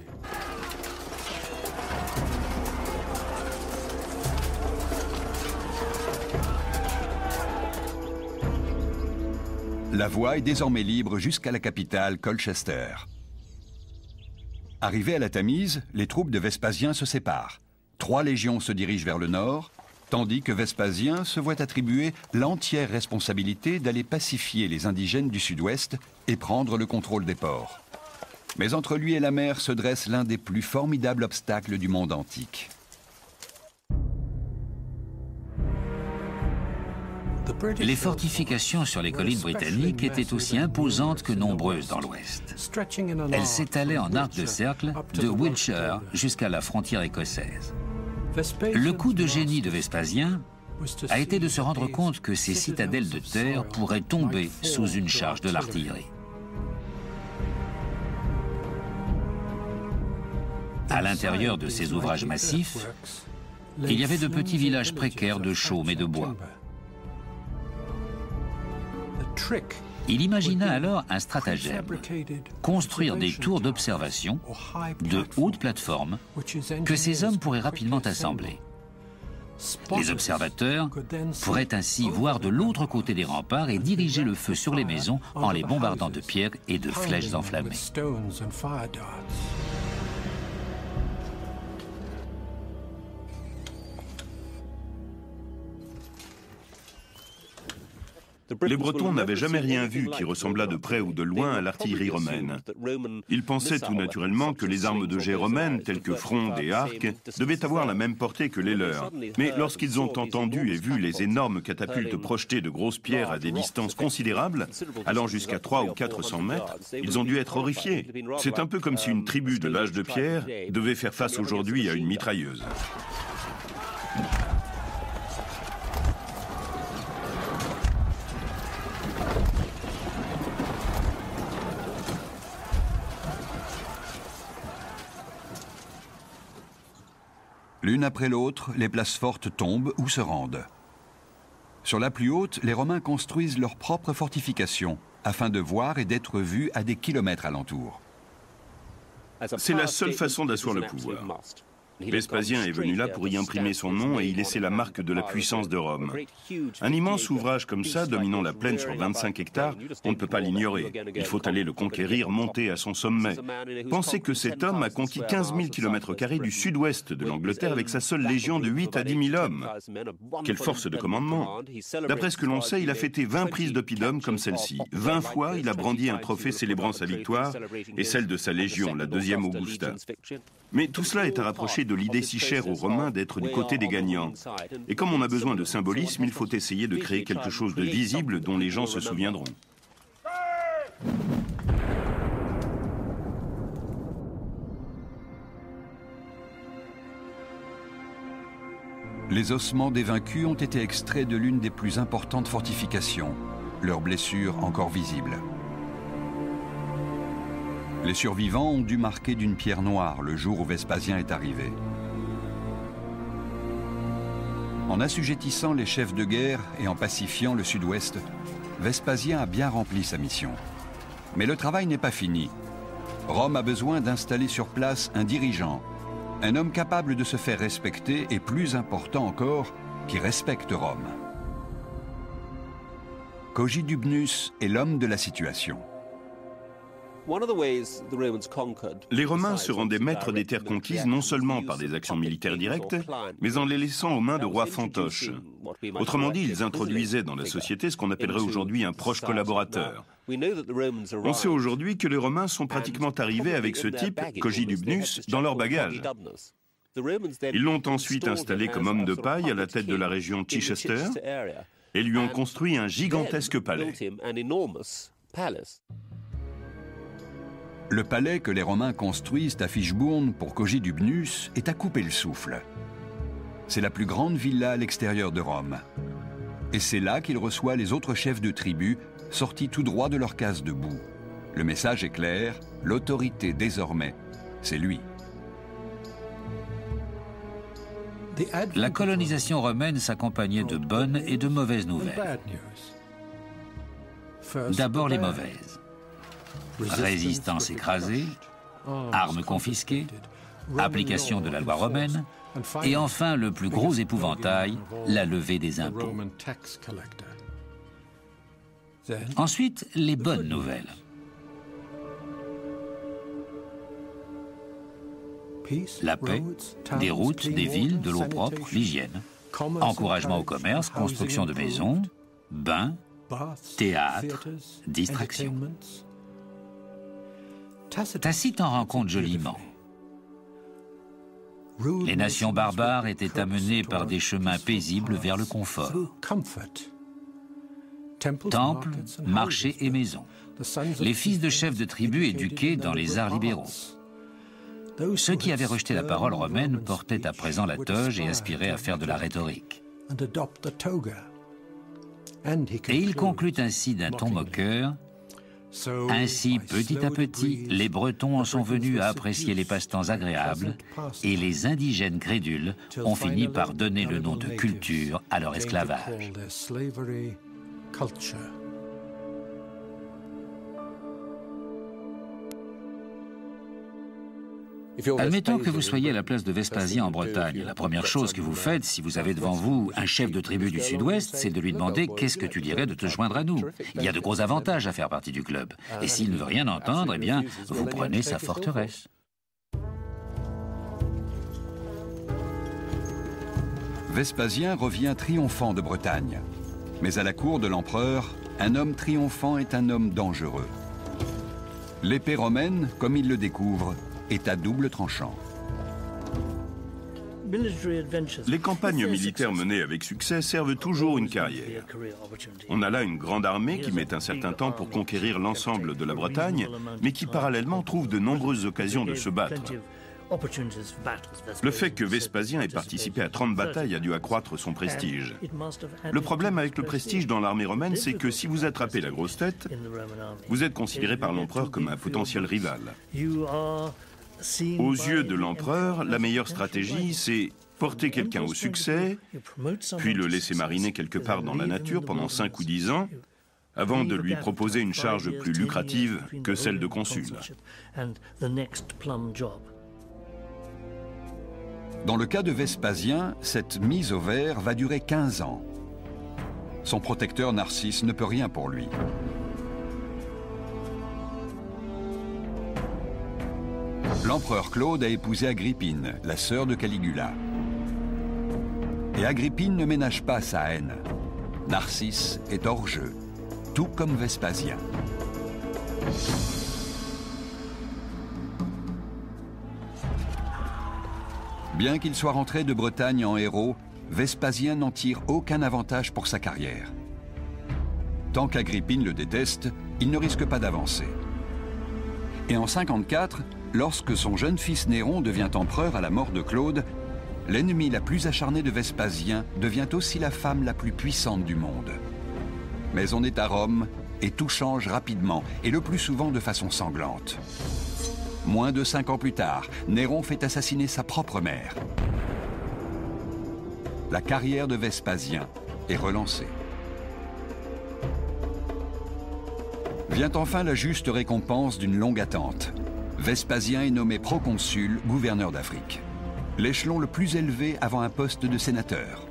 La voie est désormais libre jusqu'à la capitale, Colchester. Arrivés à la Tamise, les troupes de Vespasien se séparent. 3 légions se dirigent vers le nord, tandis que Vespasien se voit attribuer l'entière responsabilité d'aller pacifier les indigènes du sud-ouest et prendre le contrôle des ports. Mais entre lui et la mer se dresse l'un des plus formidables obstacles du monde antique. Les fortifications sur les collines britanniques étaient aussi imposantes que nombreuses dans l'ouest. Elles s'étalaient en arc de cercle de Wiltshire jusqu'à la frontière écossaise. Le coup de génie de Vespasien a été de se rendre compte que ces citadelles de terre pourraient tomber sous une charge de l'artillerie. À l'intérieur de ces ouvrages massifs, il y avait de petits villages précaires de chaume et de bois. Il imagina alors un stratagème, construire des tours d'observation, de hautes plateformes, que ces hommes pourraient rapidement assembler. Les observateurs pourraient ainsi voir de l'autre côté des remparts et diriger le feu sur les maisons en les bombardant de pierres et de flèches enflammées. Les Bretons n'avaient jamais rien vu qui ressemblât de près ou de loin à l'artillerie romaine. Ils pensaient tout naturellement que les armes de jet romaines, telles que frondes et arcs, devaient avoir la même portée que les leurs. Mais lorsqu'ils ont entendu et vu les énormes catapultes projeter de grosses pierres à des distances considérables, allant jusqu'à 300 ou 400 mètres, ils ont dû être horrifiés. C'est un peu comme si une tribu de l'âge de pierre devait faire face aujourd'hui à une mitrailleuse. L'une après l'autre, les places fortes tombent ou se rendent. Sur la plus haute, les Romains construisent leurs propres fortifications afin de voir et d'être vus à des kilomètres alentour. C'est la seule façon d'asseoir le pouvoir. Vespasien est venu là pour y imprimer son nom et y laisser la marque de la puissance de Rome. Un immense ouvrage comme ça, dominant la plaine sur 25 hectares, on ne peut pas l'ignorer. Il faut aller le conquérir, monter à son sommet. Pensez que cet homme a conquis 15 000 km² du sud-ouest de l'Angleterre avec sa seule légion de 8 à 10 000 hommes. Quelle force de commandement! D'après ce que l'on sait, il a fêté 20 prises d'oppidum comme celle-ci. 20 fois, il a brandi un trophée célébrant sa victoire et celle de sa légion, la deuxième Augusta. Mais tout cela est à rapprocher de l'idée si chère aux Romains d'être du côté des gagnants. Et comme on a besoin de symbolisme, il faut essayer de créer quelque chose de visible dont les gens se souviendront. Les ossements des vaincus ont été extraits de l'une des plus importantes fortifications, leurs blessures encore visibles. Les survivants ont dû marquer d'une pierre noire le jour où Vespasien est arrivé. En assujettissant les chefs de guerre et en pacifiant le sud-ouest, Vespasien a bien rempli sa mission. Mais le travail n'est pas fini. Rome a besoin d'installer sur place un dirigeant, un homme capable de se faire respecter et, plus important encore, qui respecte Rome. Cogidubnus est l'homme de la situation. Les Romains se rendaient maîtres des terres conquises non seulement par des actions militaires directes, mais en les laissant aux mains de rois fantoches. Autrement dit, ils introduisaient dans la société ce qu'on appellerait aujourd'hui un proche collaborateur. On sait aujourd'hui que les Romains sont pratiquement arrivés avec ce type, Cogidubnus, dans leur bagage. Ils l'ont ensuite installé comme homme de paille à la tête de la région Chichester et lui ont construit un gigantesque palais. Le palais que les Romains construisent à Fischbourne pour Cogidubnus est à couper le souffle. C'est la plus grande villa à l'extérieur de Rome. Et c'est là qu'il reçoit les autres chefs de tribus sortis tout droit de leur case de boue. Le message est clair, l'autorité désormais, c'est lui. La colonisation romaine s'accompagnait de bonnes et de mauvaises nouvelles. D'abord les mauvaises. Résistance écrasée, armes confisquées, application de la loi romaine, et enfin le plus gros épouvantail, la levée des impôts. Ensuite, les bonnes nouvelles. La paix, des routes, des villes, de l'eau propre, l'hygiène, encouragement au commerce, construction de maisons, bains, théâtre, distraction. Tacite en rend compte joliment. Les nations barbares étaient amenées par des chemins paisibles vers le confort. Temples, marchés et maisons. Les fils de chefs de tribus éduqués dans les arts libéraux. Ceux qui avaient rejeté la parole romaine portaient à présent la toge et aspiraient à faire de la rhétorique. Et il conclut ainsi d'un ton moqueur: ainsi, petit à petit, les Bretons en sont venus à apprécier les passe-temps agréables et les indigènes crédules ont fini par donner le nom de culture à leur esclavage. Admettons que vous soyez à la place de Vespasien en Bretagne. La première chose que vous faites, si vous avez devant vous un chef de tribu du Sud-Ouest, c'est de lui demander « Qu'est-ce que tu dirais de te joindre à nous ?» Il y a de gros avantages à faire partie du club. Et s'il ne veut rien entendre, eh bien, vous prenez sa forteresse. Vespasien revient triomphant de Bretagne. Mais à la cour de l'empereur, un homme triomphant est un homme dangereux. L'épée romaine, comme il le découvre, est à double tranchant. Les campagnes militaires menées avec succès servent toujours une carrière. On a là une grande armée qui met un certain temps pour conquérir l'ensemble de la Bretagne, mais qui parallèlement trouve de nombreuses occasions de se battre. Le fait que Vespasien ait participé à 30 batailles a dû accroître son prestige. Le problème avec le prestige dans l'armée romaine, c'est que si vous attrapez la grosse tête, vous êtes considéré par l'empereur comme un potentiel rival. Aux yeux de l'empereur, la meilleure stratégie, c'est porter quelqu'un au succès, puis le laisser mariner quelque part dans la nature pendant 5 ou 10 ans, avant de lui proposer une charge plus lucrative que celle de consul. Dans le cas de Vespasien, cette mise au vert va durer 15 ans. Son protecteur Narcisse ne peut rien pour lui. L'empereur Claude a épousé Agrippine, la sœur de Caligula. Et Agrippine ne ménage pas sa haine. Narcisse est hors jeu, tout comme Vespasien. Bien qu'il soit rentré de Bretagne en héros, Vespasien n'en tire aucun avantage pour sa carrière. Tant qu'Agrippine le déteste, il ne risque pas d'avancer. Et en 54, lorsque son jeune fils Néron devient empereur à la mort de Claude, l'ennemie la plus acharnée de Vespasien devient aussi la femme la plus puissante du monde. Mais on est à Rome et tout change rapidement, et le plus souvent de façon sanglante. Moins de 5 ans plus tard, Néron fait assassiner sa propre mère. La carrière de Vespasien est relancée. Vient enfin la juste récompense d'une longue attente. Vespasien est nommé proconsul, gouverneur d'Afrique. L'échelon le plus élevé avant un poste de sénateur.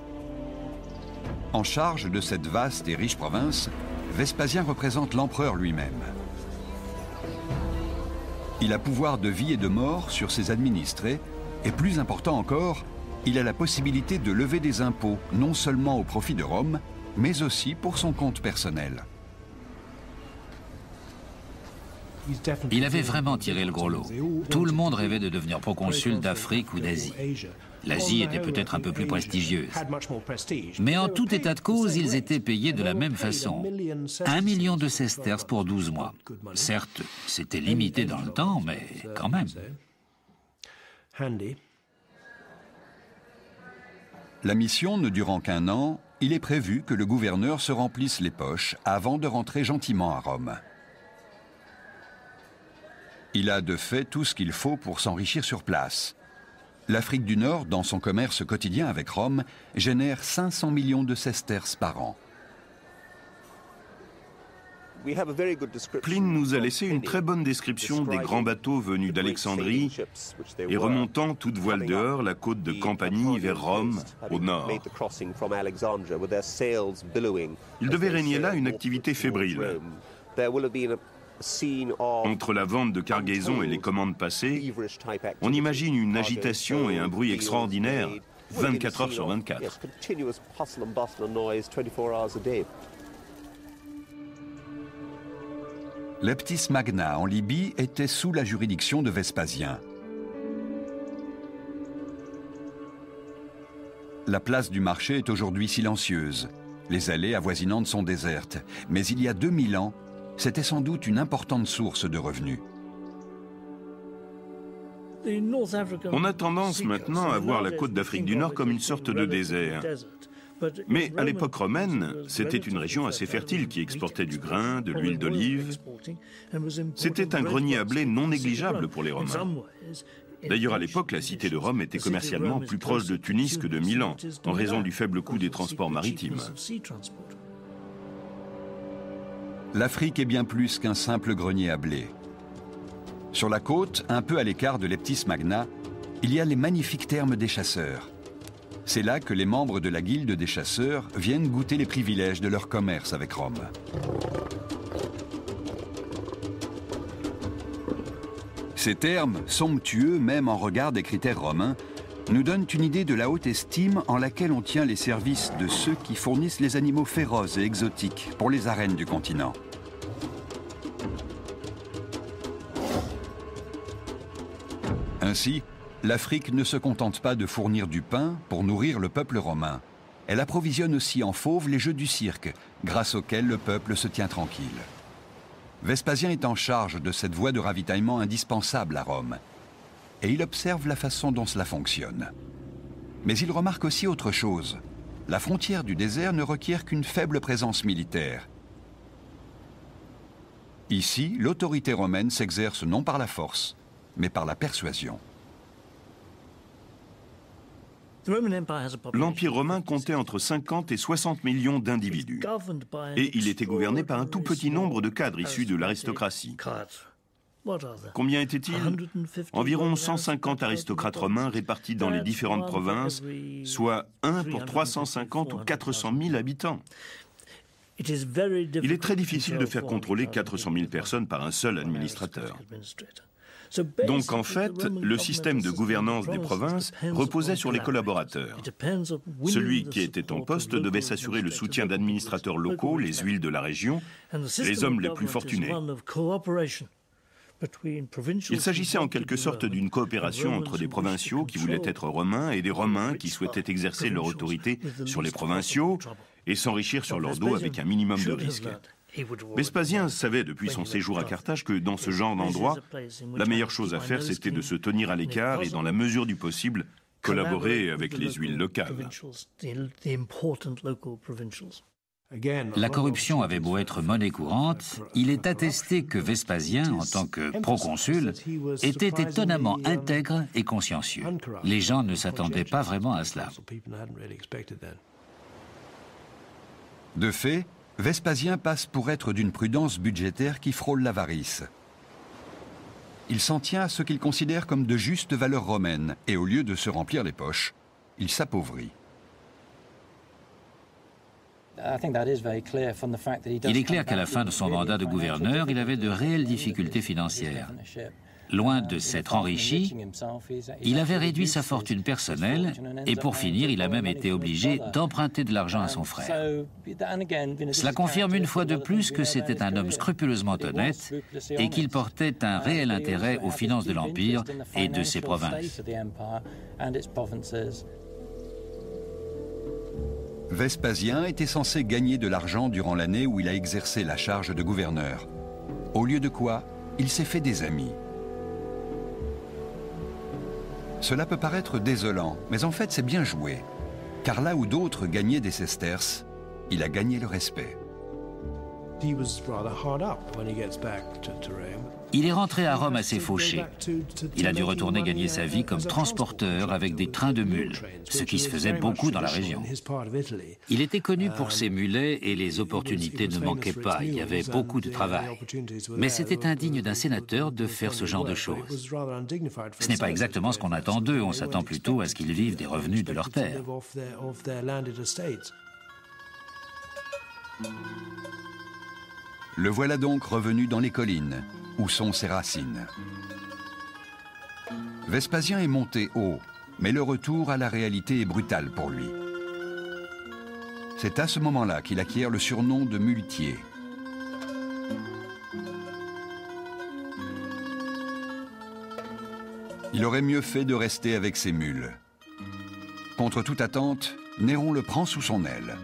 En charge de cette vaste et riche province, Vespasien représente l'empereur lui-même. Il a pouvoir de vie et de mort sur ses administrés, et plus important encore, il a la possibilité de lever des impôts, non seulement au profit de Rome, mais aussi pour son compte personnel. Il avait vraiment tiré le gros lot. Tout le monde rêvait de devenir proconsul d'Afrique ou d'Asie. L'Asie était peut-être un peu plus prestigieuse. Mais en tout état de cause, ils étaient payés de la même façon. 1 million de sesterces pour 12 mois. Certes, c'était limité dans le temps, mais quand même. La mission ne durant qu'1 an, il est prévu que le gouverneur se remplisse les poches avant de rentrer gentiment à Rome. Il a de fait tout ce qu'il faut pour s'enrichir sur place. L'Afrique du Nord, dans son commerce quotidien avec Rome, génère 500 millions de sesterces par an. Pline nous a laissé une très bonne description des grands bateaux venus d'Alexandrie et remontant toute voile dehors la côte de Campanie vers Rome, au nord. Il devait régner là une activité fébrile. Entre la vente de cargaisons et les commandes passées, on imagine une agitation et un bruit extraordinaire 24 heures sur 24. Leptis Magna en Libye était sous la juridiction de Vespasien. La place du marché est aujourd'hui silencieuse. Les allées avoisinantes sont désertes. Mais il y a 2000 ans, c'était sans doute une importante source de revenus. On a tendance maintenant à voir la côte d'Afrique du Nord comme une sorte de désert. Mais à l'époque romaine, c'était une région assez fertile qui exportait du grain, de l'huile d'olive. C'était un grenier à blé non négligeable pour les Romains. D'ailleurs, à l'époque, la cité de Rome était commercialement plus proche de Tunis que de Milan, en raison du faible coût des transports maritimes. L'Afrique est bien plus qu'un simple grenier à blé. Sur la côte, un peu à l'écart de Leptis Magna, il y a les magnifiques thermes des chasseurs. C'est là que les membres de la guilde des chasseurs viennent goûter les privilèges de leur commerce avec Rome. Ces termes, somptueux même en regard des critères romains, nous donnent une idée de la haute estime en laquelle on tient les services de ceux qui fournissent les animaux féroces et exotiques pour les arènes du continent. Ainsi, l'Afrique ne se contente pas de fournir du pain pour nourrir le peuple romain. Elle approvisionne aussi en fauves les jeux du cirque, grâce auxquels le peuple se tient tranquille. Vespasien est en charge de cette voie de ravitaillement indispensable à Rome. Et il observe la façon dont cela fonctionne. Mais il remarque aussi autre chose. La frontière du désert ne requiert qu'une faible présence militaire. Ici, l'autorité romaine s'exerce non par la force, mais par la persuasion. L'Empire romain comptait entre 50 et 60 millions d'individus. Et il était gouverné par un tout petit nombre de cadres issus de l'aristocratie. Combien était-il? Environ 150 aristocrates romains répartis dans les différentes provinces, soit 1 pour 350 ou 400 000 habitants. Il est très difficile de faire contrôler 400 000 personnes par un seul administrateur. Donc en fait, le système de gouvernance des provinces reposait sur les collaborateurs. Celui qui était en poste devait s'assurer le soutien d'administrateurs locaux, les huiles de la région, les hommes les plus fortunés. Il s'agissait en quelque sorte d'une coopération entre des provinciaux qui voulaient être romains et des romains qui souhaitaient exercer leur autorité sur les provinciaux et s'enrichir sur leur dos avec un minimum de risque. Vespasien savait depuis son séjour à Carthage que dans ce genre d'endroit, la meilleure chose à faire, c'était de se tenir à l'écart et, dans la mesure du possible, collaborer avec les huiles locales. La corruption avait beau être monnaie courante, il est attesté que Vespasien, en tant que proconsul, était étonnamment intègre et consciencieux. Les gens ne s'attendaient pas vraiment à cela. De fait, Vespasien passe pour être d'une prudence budgétaire qui frôle l'avarice. Il s'en tient à ce qu'il considère comme de justes valeurs romaines et au lieu de se remplir les poches, il s'appauvrit. Il est clair qu'à la fin de son mandat de gouverneur, il avait de réelles difficultés financières. Loin de s'être enrichi, il avait réduit sa fortune personnelle et pour finir, il a même été obligé d'emprunter de l'argent à son frère. Cela confirme une fois de plus que c'était un homme scrupuleusement honnête et qu'il portait un réel intérêt aux finances de l'Empire et de ses provinces. Vespasien était censé gagner de l'argent durant l'année où il a exercé la charge de gouverneur. Au lieu de quoi, il s'est fait des amis. Cela peut paraître désolant, mais en fait c'est bien joué. Car là où d'autres gagnaient des sesterces, il a gagné le respect. Il est rentré à Rome assez fauché. Il a dû retourner gagner sa vie comme transporteur avec des trains de mules, ce qui se faisait beaucoup dans la région. Il était connu pour ses mulets et les opportunités ne manquaient pas, il y avait beaucoup de travail. Mais c'était indigne d'un sénateur de faire ce genre de choses. Ce n'est pas exactement ce qu'on attend d'eux, on s'attend plutôt à ce qu'ils vivent des revenus de leurs terres. Le voilà donc revenu dans les collines, où sont ses racines. Vespasien est monté haut, mais le retour à la réalité est brutal pour lui. C'est à ce moment-là qu'il acquiert le surnom de muletier. Il aurait mieux fait de rester avec ses mules. Contre toute attente, Néron le prend sous son aile.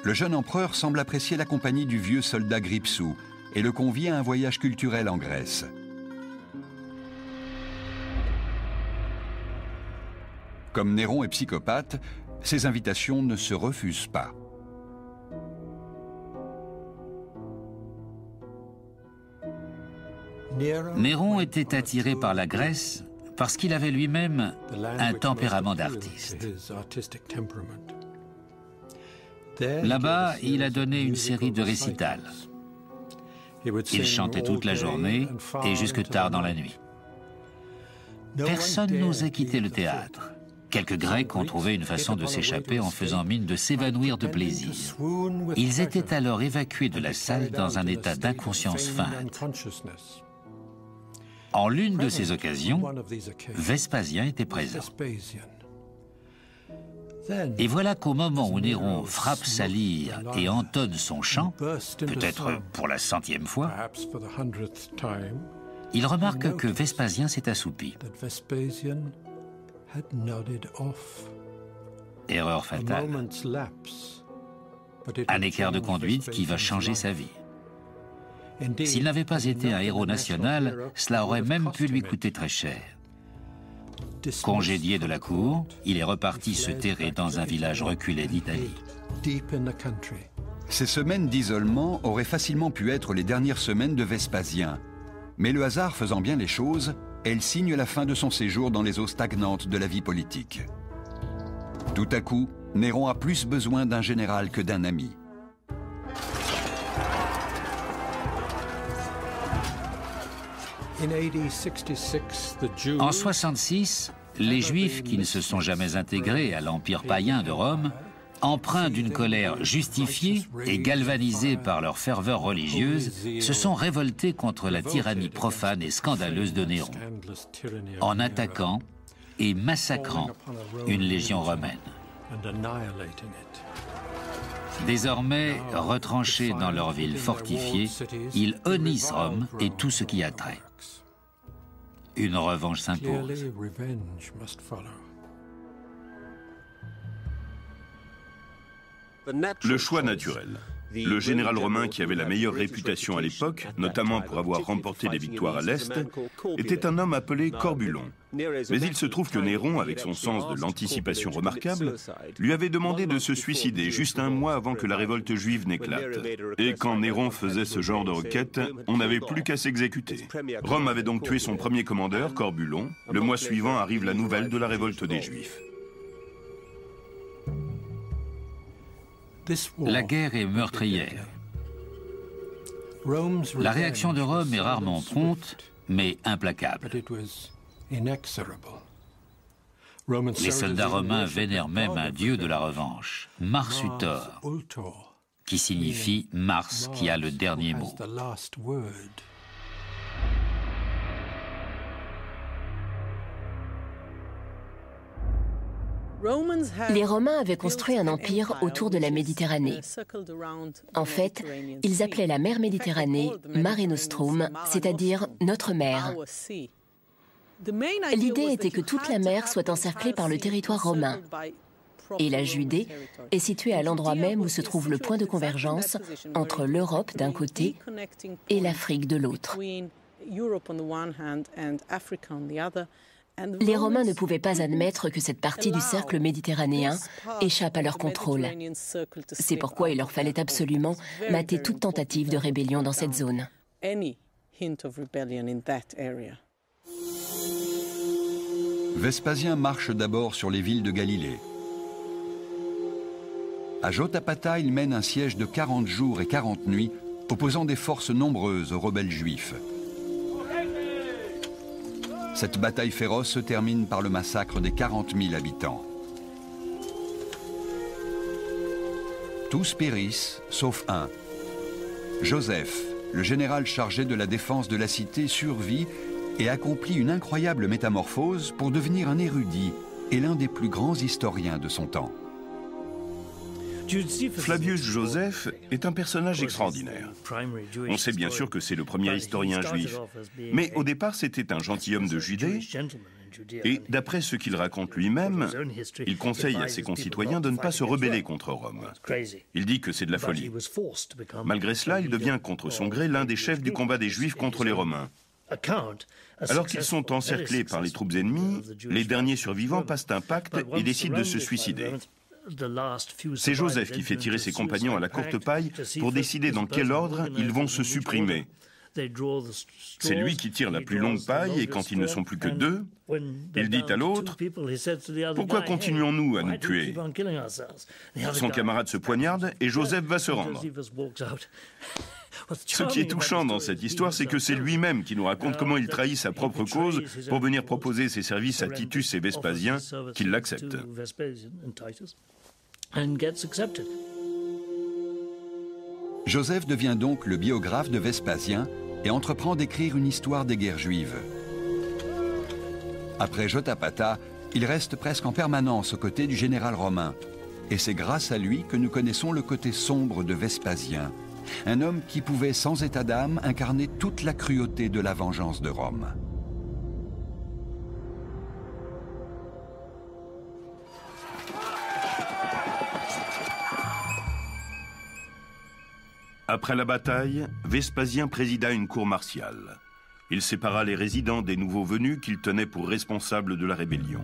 Le jeune empereur semble apprécier la compagnie du vieux soldat Gripsou et le convie à un voyage culturel en Grèce. Comme Néron est psychopathe, ces invitations ne se refusent pas. Néron était attiré par la Grèce parce qu'il avait lui-même un tempérament d'artiste. Là-bas, il a donné une série de récitals. Il chantait toute la journée et jusque tard dans la nuit. Personne n'osait quitter le théâtre. Quelques Grecs ont trouvé une façon de s'échapper en faisant mine de s'évanouir de plaisir. Ils étaient alors évacués de la salle dans un état d'inconscience feinte. En l'une de ces occasions, Vespasien était présent. Et voilà qu'au moment où Néron frappe sa lyre et entonne son chant, peut-être pour la 100e fois, il remarque que Vespasien s'est assoupi. Erreur fatale. Un écart de conduite qui va changer sa vie. S'il n'avait pas été un héros national, cela aurait même pu lui coûter très cher. Congédié de la cour, il est reparti se terrer dans un village reculé d'Italie. Ces semaines d'isolement auraient facilement pu être les dernières semaines de Vespasien. Mais le hasard faisant bien les choses, elle signe la fin de son séjour dans les eaux stagnantes de la vie politique. Tout à coup, Néron a plus besoin d'un général que d'un ami. En 66, les Juifs qui ne se sont jamais intégrés à l'empire païen de Rome, empreints d'une colère justifiée et galvanisés par leur ferveur religieuse, se sont révoltés contre la tyrannie profane et scandaleuse de Néron, en attaquant et massacrant une légion romaine. Désormais, retranchés dans leur ville fortifiée, ils honnissent Rome et tout ce qui a trait. Une revanche s'impose. Le choix naturel. Le général romain qui avait la meilleure réputation à l'époque, notamment pour avoir remporté des victoires à l'Est, était un homme appelé Corbulon. Mais il se trouve que Néron, avec son sens de l'anticipation remarquable, lui avait demandé de se suicider juste un mois avant que la révolte juive n'éclate. Et quand Néron faisait ce genre de requête, on n'avait plus qu'à s'exécuter. Rome avait donc tué son premier commandeur, Corbulon. Le mois suivant arrive la nouvelle de la révolte des Juifs. La guerre est meurtrière. La réaction de Rome est rarement prompte, mais implacable. Les soldats romains vénèrent même un dieu de la revanche, Mars Utor, qui signifie Mars qui a le dernier mot. Les Romains avaient construit un empire autour de la Méditerranée. En fait, ils appelaient la mer Méditerranée Mare Nostrum, c'est-à-dire notre mer. L'idée était que toute la mer soit encerclée par le territoire romain. Et la Judée est située à l'endroit même où se trouve le point de convergence entre l'Europe d'un côté et l'Afrique de l'autre. Les Romains ne pouvaient pas admettre que cette partie du cercle méditerranéen échappe à leur contrôle. C'est pourquoi il leur fallait absolument mater toute tentative de rébellion dans cette zone. Vespasien marche d'abord sur les villes de Galilée. À Jotapata, il mène un siège de 40 jours et 40 nuits, opposant des forces nombreuses aux rebelles juifs. Cette bataille féroce se termine par le massacre des 40 000 habitants. Tous périssent, sauf un. Joseph, le général chargé de la défense de la cité, survit et accomplit une incroyable métamorphose pour devenir un érudit et l'un des plus grands historiens de son temps. Flavius Joseph est un personnage extraordinaire. On sait bien sûr que c'est le premier historien juif, mais au départ c'était un gentilhomme de Judée, et d'après ce qu'il raconte lui-même, il conseille à ses concitoyens de ne pas se rebeller contre Rome. Il dit que c'est de la folie. Malgré cela, il devient contre son gré l'un des chefs du combat des Juifs contre les Romains. Alors qu'ils sont encerclés par les troupes ennemies, les derniers survivants passent un pacte et décident de se suicider. C'est Joseph qui fait tirer ses compagnons à la courte paille pour décider dans quel ordre ils vont se supprimer. C'est lui qui tire la plus longue paille et quand ils ne sont plus que deux, il dit à l'autre « Pourquoi continuons-nous à nous tuer ?» Son camarade se poignarde et Joseph va se rendre. Ce qui est touchant dans cette histoire, c'est que c'est lui-même qui nous raconte comment il trahit sa propre cause pour venir proposer ses services à Titus et Vespasien, qui l'acceptent. Joseph devient donc le biographe de Vespasien et entreprend d'écrire une histoire des guerres juives. Après Jotapata, il reste presque en permanence aux côtés du général romain. Et c'est grâce à lui que nous connaissons le côté sombre de Vespasien, un homme qui pouvait sans état d'âme incarner toute la cruauté de la vengeance de Rome. Après la bataille, Vespasien présida une cour martiale. Il sépara les résidents des nouveaux venus qu'il tenait pour responsables de la rébellion.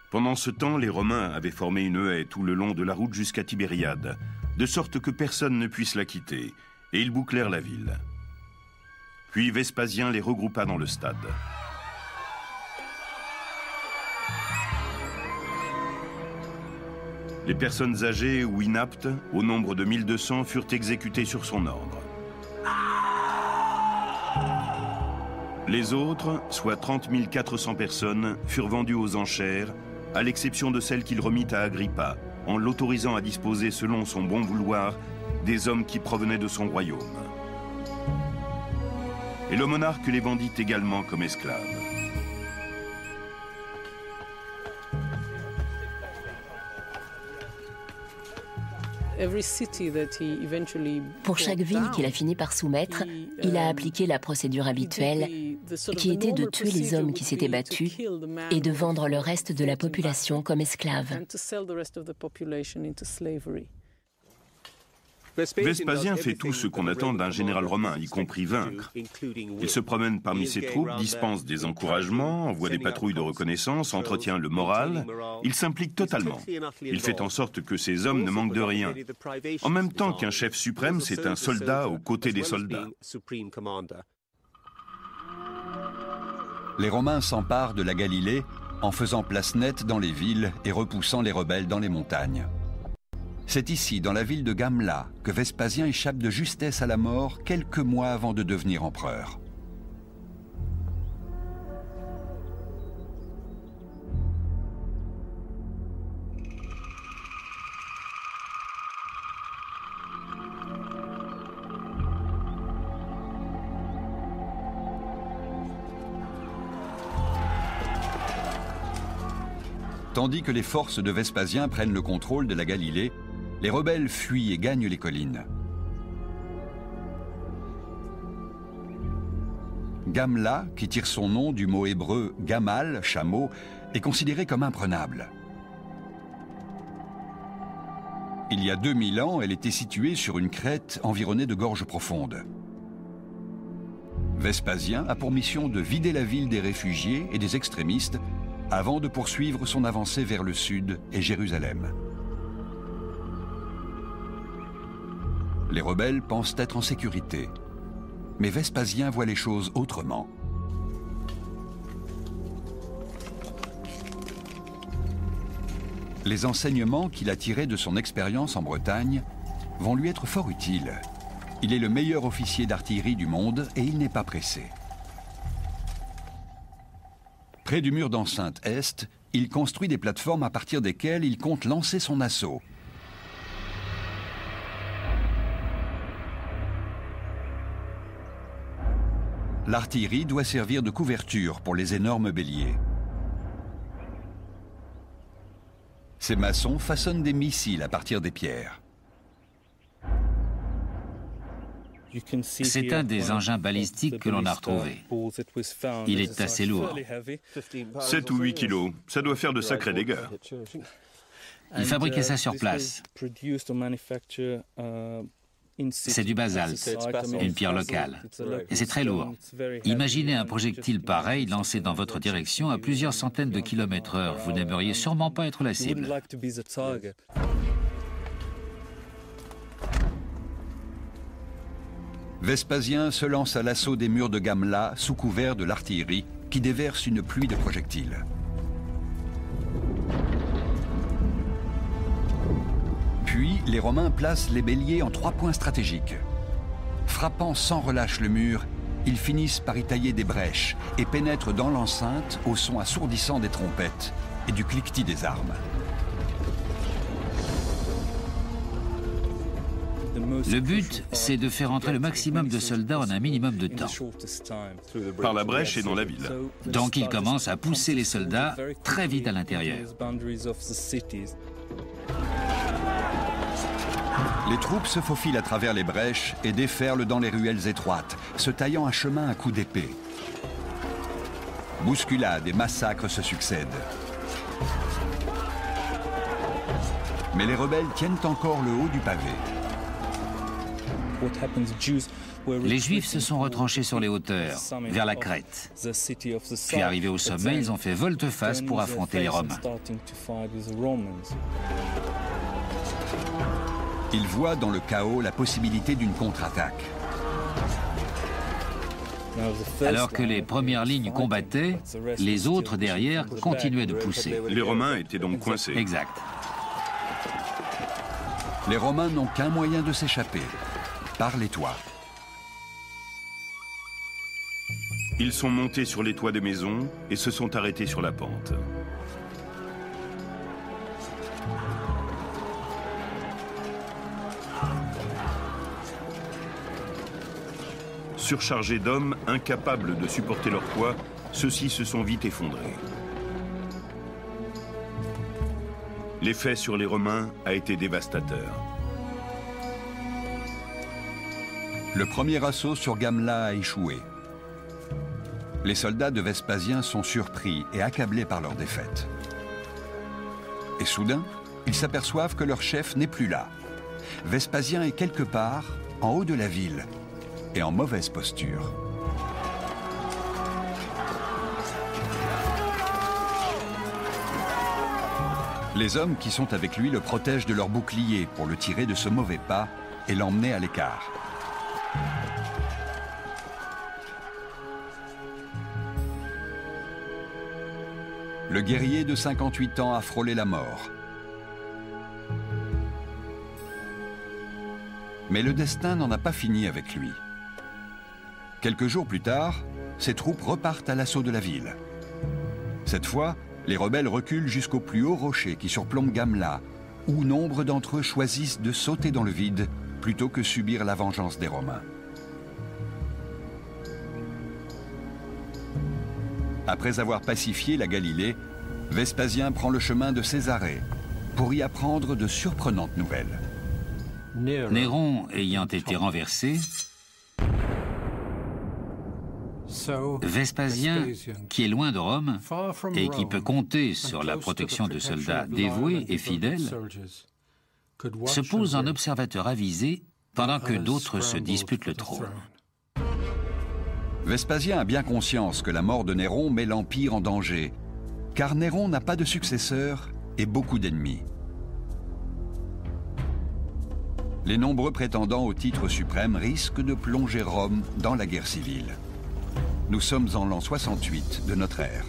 Pendant ce temps, les Romains avaient formé une haie tout le long de la route jusqu'à Tibériade, de sorte que personne ne puisse la quitter, et ils bouclèrent la ville. Puis Vespasien les regroupa dans le stade. Les personnes âgées ou inaptes, au nombre de 1200, furent exécutées sur son ordre. Les autres, soit 30 400 personnes, furent vendues aux enchères, à l'exception de celle qu'il remit à Agrippa, en l'autorisant à disposer selon son bon vouloir des hommes qui provenaient de son royaume. Et le monarque les vendit également comme esclaves. Pour chaque ville qu'il a fini par soumettre, il a appliqué la procédure habituelle, qui était de tuer les hommes qui s'étaient battus et de vendre le reste de la population comme esclaves. Vespasien fait tout ce qu'on attend d'un général romain, y compris vaincre. Il se promène parmi ses troupes, dispense des encouragements, envoie des patrouilles de reconnaissance, entretient le moral. Il s'implique totalement. Il fait en sorte que ses hommes ne manquent de rien. En même temps qu'un chef suprême, c'est un soldat aux côtés des soldats. Les Romains s'emparent de la Galilée en faisant place nette dans les villes et repoussant les rebelles dans les montagnes. C'est ici, dans la ville de Gamla, que Vespasien échappe de justesse à la mort quelques mois avant de devenir empereur. Tandis que les forces de Vespasien prennent le contrôle de la Galilée, les rebelles fuient et gagnent les collines. Gamla, qui tire son nom du mot hébreu gamal, chameau, est considérée comme imprenable. Il y a 2000 ans, elle était située sur une crête environnée de gorges profondes. Vespasien a pour mission de vider la ville des réfugiés et des extrémistes avant de poursuivre son avancée vers le sud et Jérusalem. Les rebelles pensent être en sécurité, mais Vespasien voit les choses autrement. Les enseignements qu'il a tirés de son expérience en Bretagne vont lui être fort utiles. Il est le meilleur officier d'artillerie du monde et il n'est pas pressé. Près du mur d'enceinte est, il construit des plateformes à partir desquelles il compte lancer son assaut. L'artillerie doit servir de couverture pour les énormes béliers. Ces maçons façonnent des missiles à partir des pierres. C'est un des engins balistiques que l'on a retrouvé. Il est assez lourd. 7 ou 8 kilos, ça doit faire de sacrés dégâts. Il fabriquait ça sur place. C'est du basalte, une pierre locale. Et c'est très lourd. Imaginez un projectile pareil lancé dans votre direction à plusieurs centaines de km/h. Vous n'aimeriez sûrement pas être la cible. Vespasien se lance à l'assaut des murs de Gamla sous couvert de l'artillerie qui déverse une pluie de projectiles. Puis, les Romains placent les béliers en 3 points stratégiques. Frappant sans relâche le mur, ils finissent par y tailler des brèches et pénètrent dans l'enceinte au son assourdissant des trompettes et du cliquetis des armes. Le but, c'est de faire entrer le maximum de soldats en un minimum de temps. Par la brèche et dans la ville. Donc ils commencent à pousser les soldats très vite à l'intérieur. Les troupes se faufilent à travers les brèches et déferlent dans les ruelles étroites, se taillant un chemin à coups d'épée. Bousculades et massacres se succèdent. Mais les rebelles tiennent encore le haut du pavé. Les Juifs se sont retranchés sur les hauteurs, vers la crête. Puis arrivés au sommet, ils ont fait volte-face pour affronter les Romains. Ils voient dans le chaos la possibilité d'une contre-attaque. Alors que les premières lignes combattaient, les autres derrière continuaient de pousser. Les Romains étaient donc coincés. Exact. Les Romains n'ont qu'un moyen de s'échapper, par les toits. Ils sont montés sur les toits des maisons et se sont arrêtés sur la pente. Surchargés d'hommes, incapables de supporter leur poids, ceux-ci se sont vite effondrés. L'effet sur les Romains a été dévastateur. Le premier assaut sur Gamla a échoué. Les soldats de Vespasien sont surpris et accablés par leur défaite. Et soudain, ils s'aperçoivent que leur chef n'est plus là. Vespasien est quelque part en haut de la ville et en mauvaise posture. Les hommes qui sont avec lui le protègent de leur bouclier pour le tirer de ce mauvais pas et l'emmener à l'écart. Le guerrier de 58 ans a frôlé la mort. Mais le destin n'en a pas fini avec lui. Quelques jours plus tard, ses troupes repartent à l'assaut de la ville. Cette fois, les rebelles reculent jusqu'au plus haut rocher qui surplombe Gamla, où nombre d'entre eux choisissent de sauter dans le vide plutôt que subir la vengeance des Romains. Après avoir pacifié la Galilée, Vespasien prend le chemin de Césarée pour y apprendre de surprenantes nouvelles. Néron ayant été renversé, Vespasien, qui est loin de Rome et qui peut compter sur la protection de soldats dévoués et fidèles, se pose en observateur avisé pendant que d'autres se disputent le trône. Vespasien a bien conscience que la mort de Néron met l'Empire en danger, car Néron n'a pas de successeur et beaucoup d'ennemis. Les nombreux prétendants au titre suprême risquent de plonger Rome dans la guerre civile. Nous sommes en l'an 68 de notre ère.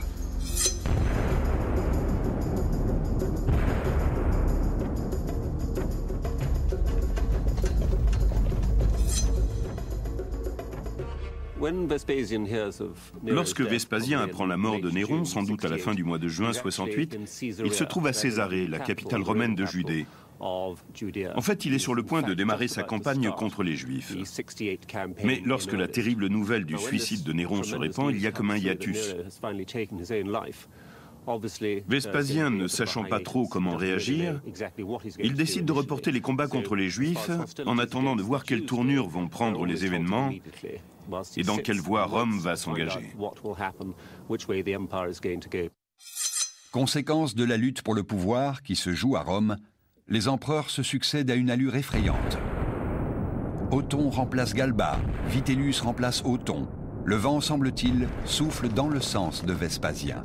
Lorsque Vespasien apprend la mort de Néron, sans doute à la fin du mois de juin 68, il se trouve à Césarée, la capitale romaine de Judée. En fait, il est sur le point de démarrer sa campagne contre les Juifs. Mais lorsque la terrible nouvelle du suicide de Néron se répand, il y a comme un hiatus. Vespasien, ne sachant pas trop comment réagir, il décide de reporter les combats contre les Juifs en attendant de voir quelle tournure vont prendre les événements et dans quelle voie Rome va s'engager. Conséquence de la lutte pour le pouvoir qui se joue à Rome, les empereurs se succèdent à une allure effrayante. Othon remplace Galba, Vitellius remplace Othon. Le vent, semble-t-il, souffle dans le sens de Vespasien.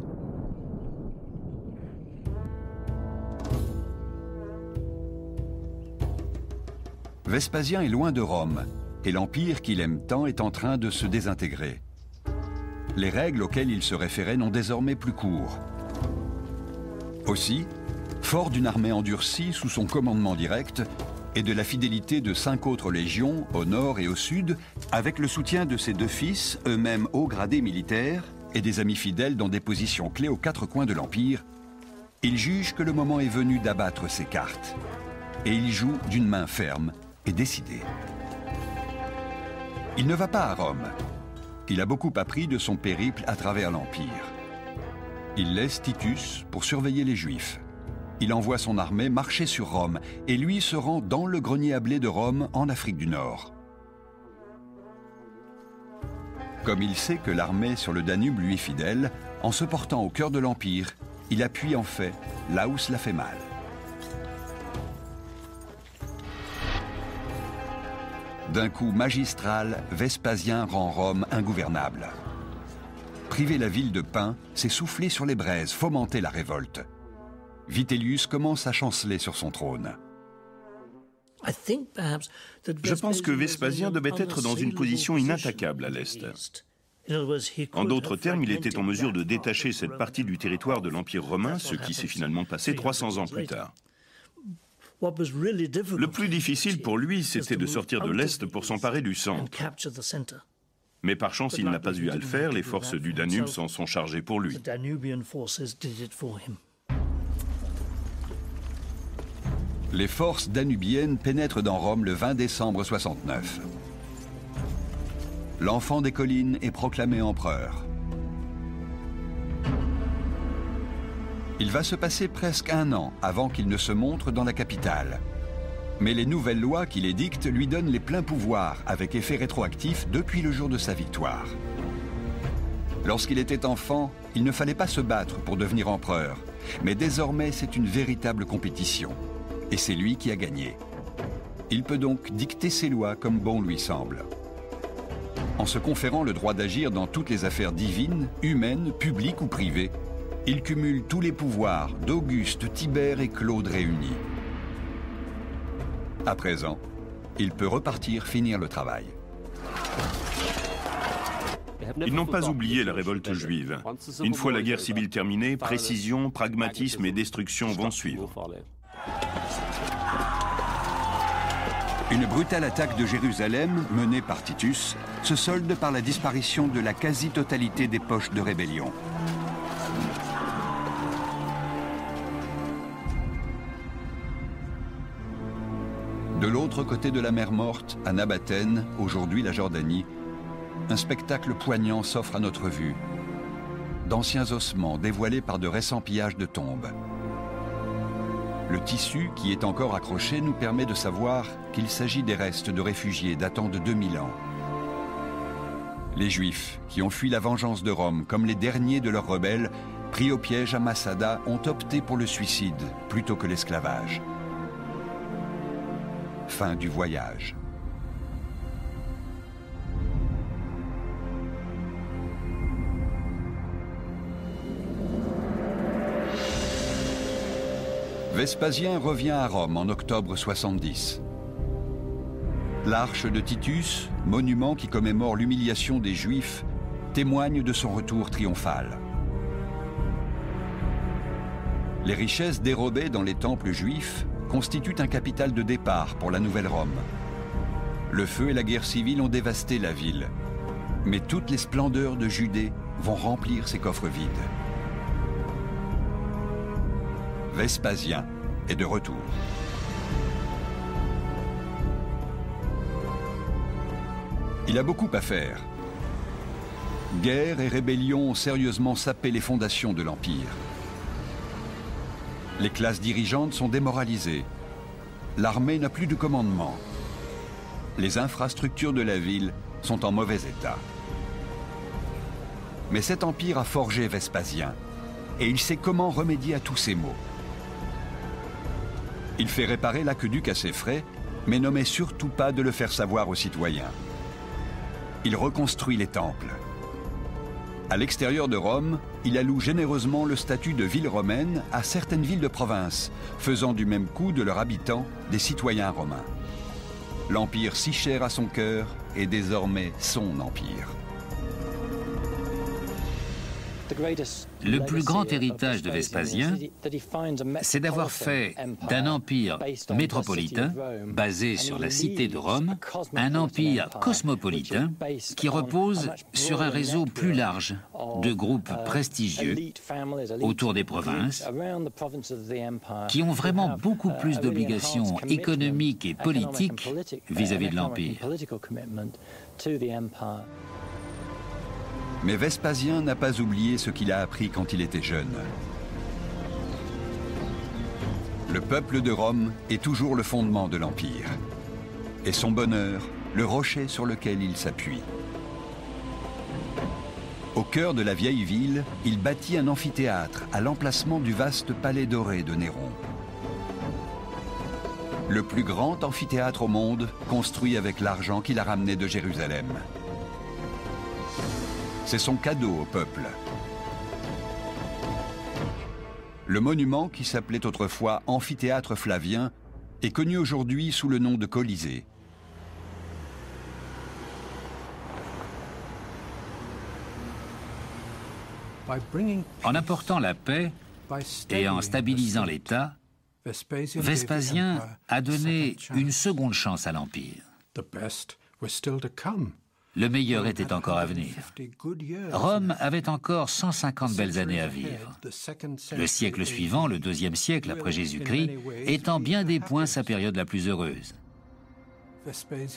Vespasien est loin de Rome, et l'empire qu'il aime tant est en train de se désintégrer. Les règles auxquelles il se référait n'ont désormais plus cours. Aussi, fort d'une armée endurcie sous son commandement direct et de la fidélité de 5 autres légions au nord et au sud, avec le soutien de ses 2 fils, eux-mêmes haut gradés militaires, et des amis fidèles dans des positions clés aux 4 coins de l'Empire, il juge que le moment est venu d'abattre ses cartes. Et il joue d'une main ferme et décidée. Il ne va pas à Rome. Il a beaucoup appris de son périple à travers l'Empire. Il laisse Titus pour surveiller les Juifs. Il envoie son armée marcher sur Rome et lui se rend dans le grenier à blé de Rome en Afrique du Nord. Comme il sait que l'armée sur le Danube lui est fidèle, en se portant au cœur de l'Empire, il appuie en fait là où cela fait mal. D'un coup magistral, Vespasien rend Rome ingouvernable. Priver la ville de pain, c'est souffler sur les braises, fomenter la révolte. Vitellius commence à chanceler sur son trône. Je pense que Vespasien devait être dans une position inattaquable à l'Est. En d'autres termes, il était en mesure de détacher cette partie du territoire de l'Empire romain, ce qui s'est finalement passé 300 ans plus tard. Le plus difficile pour lui, c'était de sortir de l'Est pour s'emparer du centre. Mais par chance, il n'a pas eu à le faire, les forces du Danube s'en sont chargées pour lui. Les forces danubiennes pénètrent dans Rome le 20 décembre 69. L'enfant des collines est proclamé empereur. Il va se passer presque un an avant qu'il ne se montre dans la capitale. Mais les nouvelles lois qu'il édicte lui donnent les pleins pouvoirs, avec effet rétroactif depuis le jour de sa victoire. Lorsqu'il était enfant, il ne fallait pas se battre pour devenir empereur, mais désormais c'est une véritable compétition. Et c'est lui qui a gagné. Il peut donc dicter ses lois comme bon lui semble. En se conférant le droit d'agir dans toutes les affaires divines, humaines, publiques ou privées, il cumule tous les pouvoirs d'Auguste, Tibère et Claude réunis. À présent, il peut repartir finir le travail. Ils n'ont pas oublié la révolte juive. Une fois la guerre civile terminée, précision, pragmatisme et destruction vont suivre. Une brutale attaque de Jérusalem, menée par Titus, se solde par la disparition de la quasi-totalité des poches de rébellion. De l'autre côté de la mer Morte, à Nabatène, aujourd'hui la Jordanie, un spectacle poignant s'offre à notre vue. D'anciens ossements dévoilés par de récents pillages de tombes. Le tissu qui est encore accroché nous permet de savoir qu'il s'agit des restes de réfugiés datant de 2000 ans. Les Juifs, qui ont fui la vengeance de Rome comme les derniers de leurs rebelles, pris au piège à Massada, ont opté pour le suicide plutôt que l'esclavage. Fin du voyage. Vespasien revient à Rome en octobre 70. L'arche de Titus, monument qui commémore l'humiliation des Juifs, témoigne de son retour triomphal. Les richesses dérobées dans les temples juifs constituent un capital de départ pour la nouvelle Rome. Le feu et la guerre civile ont dévasté la ville, mais toutes les splendeurs de Judée vont remplir ses coffres vides. Vespasien est de retour. Il a beaucoup à faire. Guerre et rébellion ont sérieusement sapé les fondations de l'Empire. Les classes dirigeantes sont démoralisées. L'armée n'a plus de commandement. Les infrastructures de la ville sont en mauvais état. Mais cet empire a forgé Vespasien, et il sait comment remédier à tous ces maux. Il fait réparer l'aqueduc à ses frais, mais n'omet surtout pas de le faire savoir aux citoyens. Il reconstruit les temples. À l'extérieur de Rome, il alloue généreusement le statut de ville romaine à certaines villes de province, faisant du même coup de leurs habitants des citoyens romains. L'empire si cher à son cœur est désormais son empire. Le plus grand héritage de Vespasien, c'est d'avoir fait d'un empire métropolitain, basé sur la cité de Rome, un empire cosmopolitain qui repose sur un réseau plus large de groupes prestigieux autour des provinces, qui ont vraiment beaucoup plus d'obligations économiques et politiques vis-à-vis de l'empire. Mais Vespasien n'a pas oublié ce qu'il a appris quand il était jeune. Le peuple de Rome est toujours le fondement de l'Empire, et son bonheur, le rocher sur lequel il s'appuie. Au cœur de la vieille ville, il bâtit un amphithéâtre à l'emplacement du vaste palais doré de Néron. Le plus grand amphithéâtre au monde, construit avec l'argent qu'il a ramené de Jérusalem. C'est son cadeau au peuple. Le monument, qui s'appelait autrefois Amphithéâtre Flavien, est connu aujourd'hui sous le nom de Colisée. En apportant la paix et en stabilisant l'État, Vespasien a donné une seconde chance à l'Empire. le meilleur était encore à venir. Rome avait encore 150 belles années à vivre. Le siècle suivant, le deuxième siècle après Jésus-Christ, est en bien des points sa période la plus heureuse.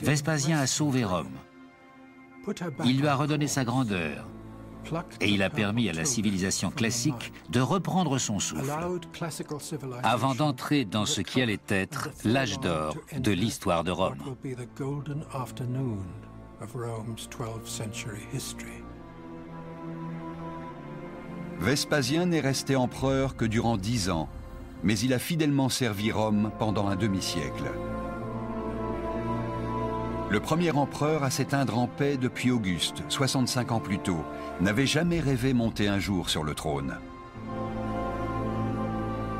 Vespasien a sauvé Rome. Il lui a redonné sa grandeur. Et il a permis à la civilisation classique de reprendre son souffle, avant d'entrer dans ce qui allait être l'âge d'or de l'histoire de Rome. Vespasien n'est resté empereur que durant 10 ans, mais il a fidèlement servi Rome pendant un demi-siècle. Le premier empereur à s'éteindre en paix depuis Auguste, 65 ans plus tôt, n'avait jamais rêvé monter un jour sur le trône.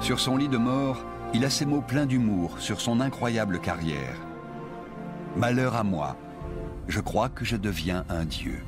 Sur son lit de mort, il a ces mots pleins d'humour sur son incroyable carrière. « Malheur à moi, je crois que je deviens un dieu. »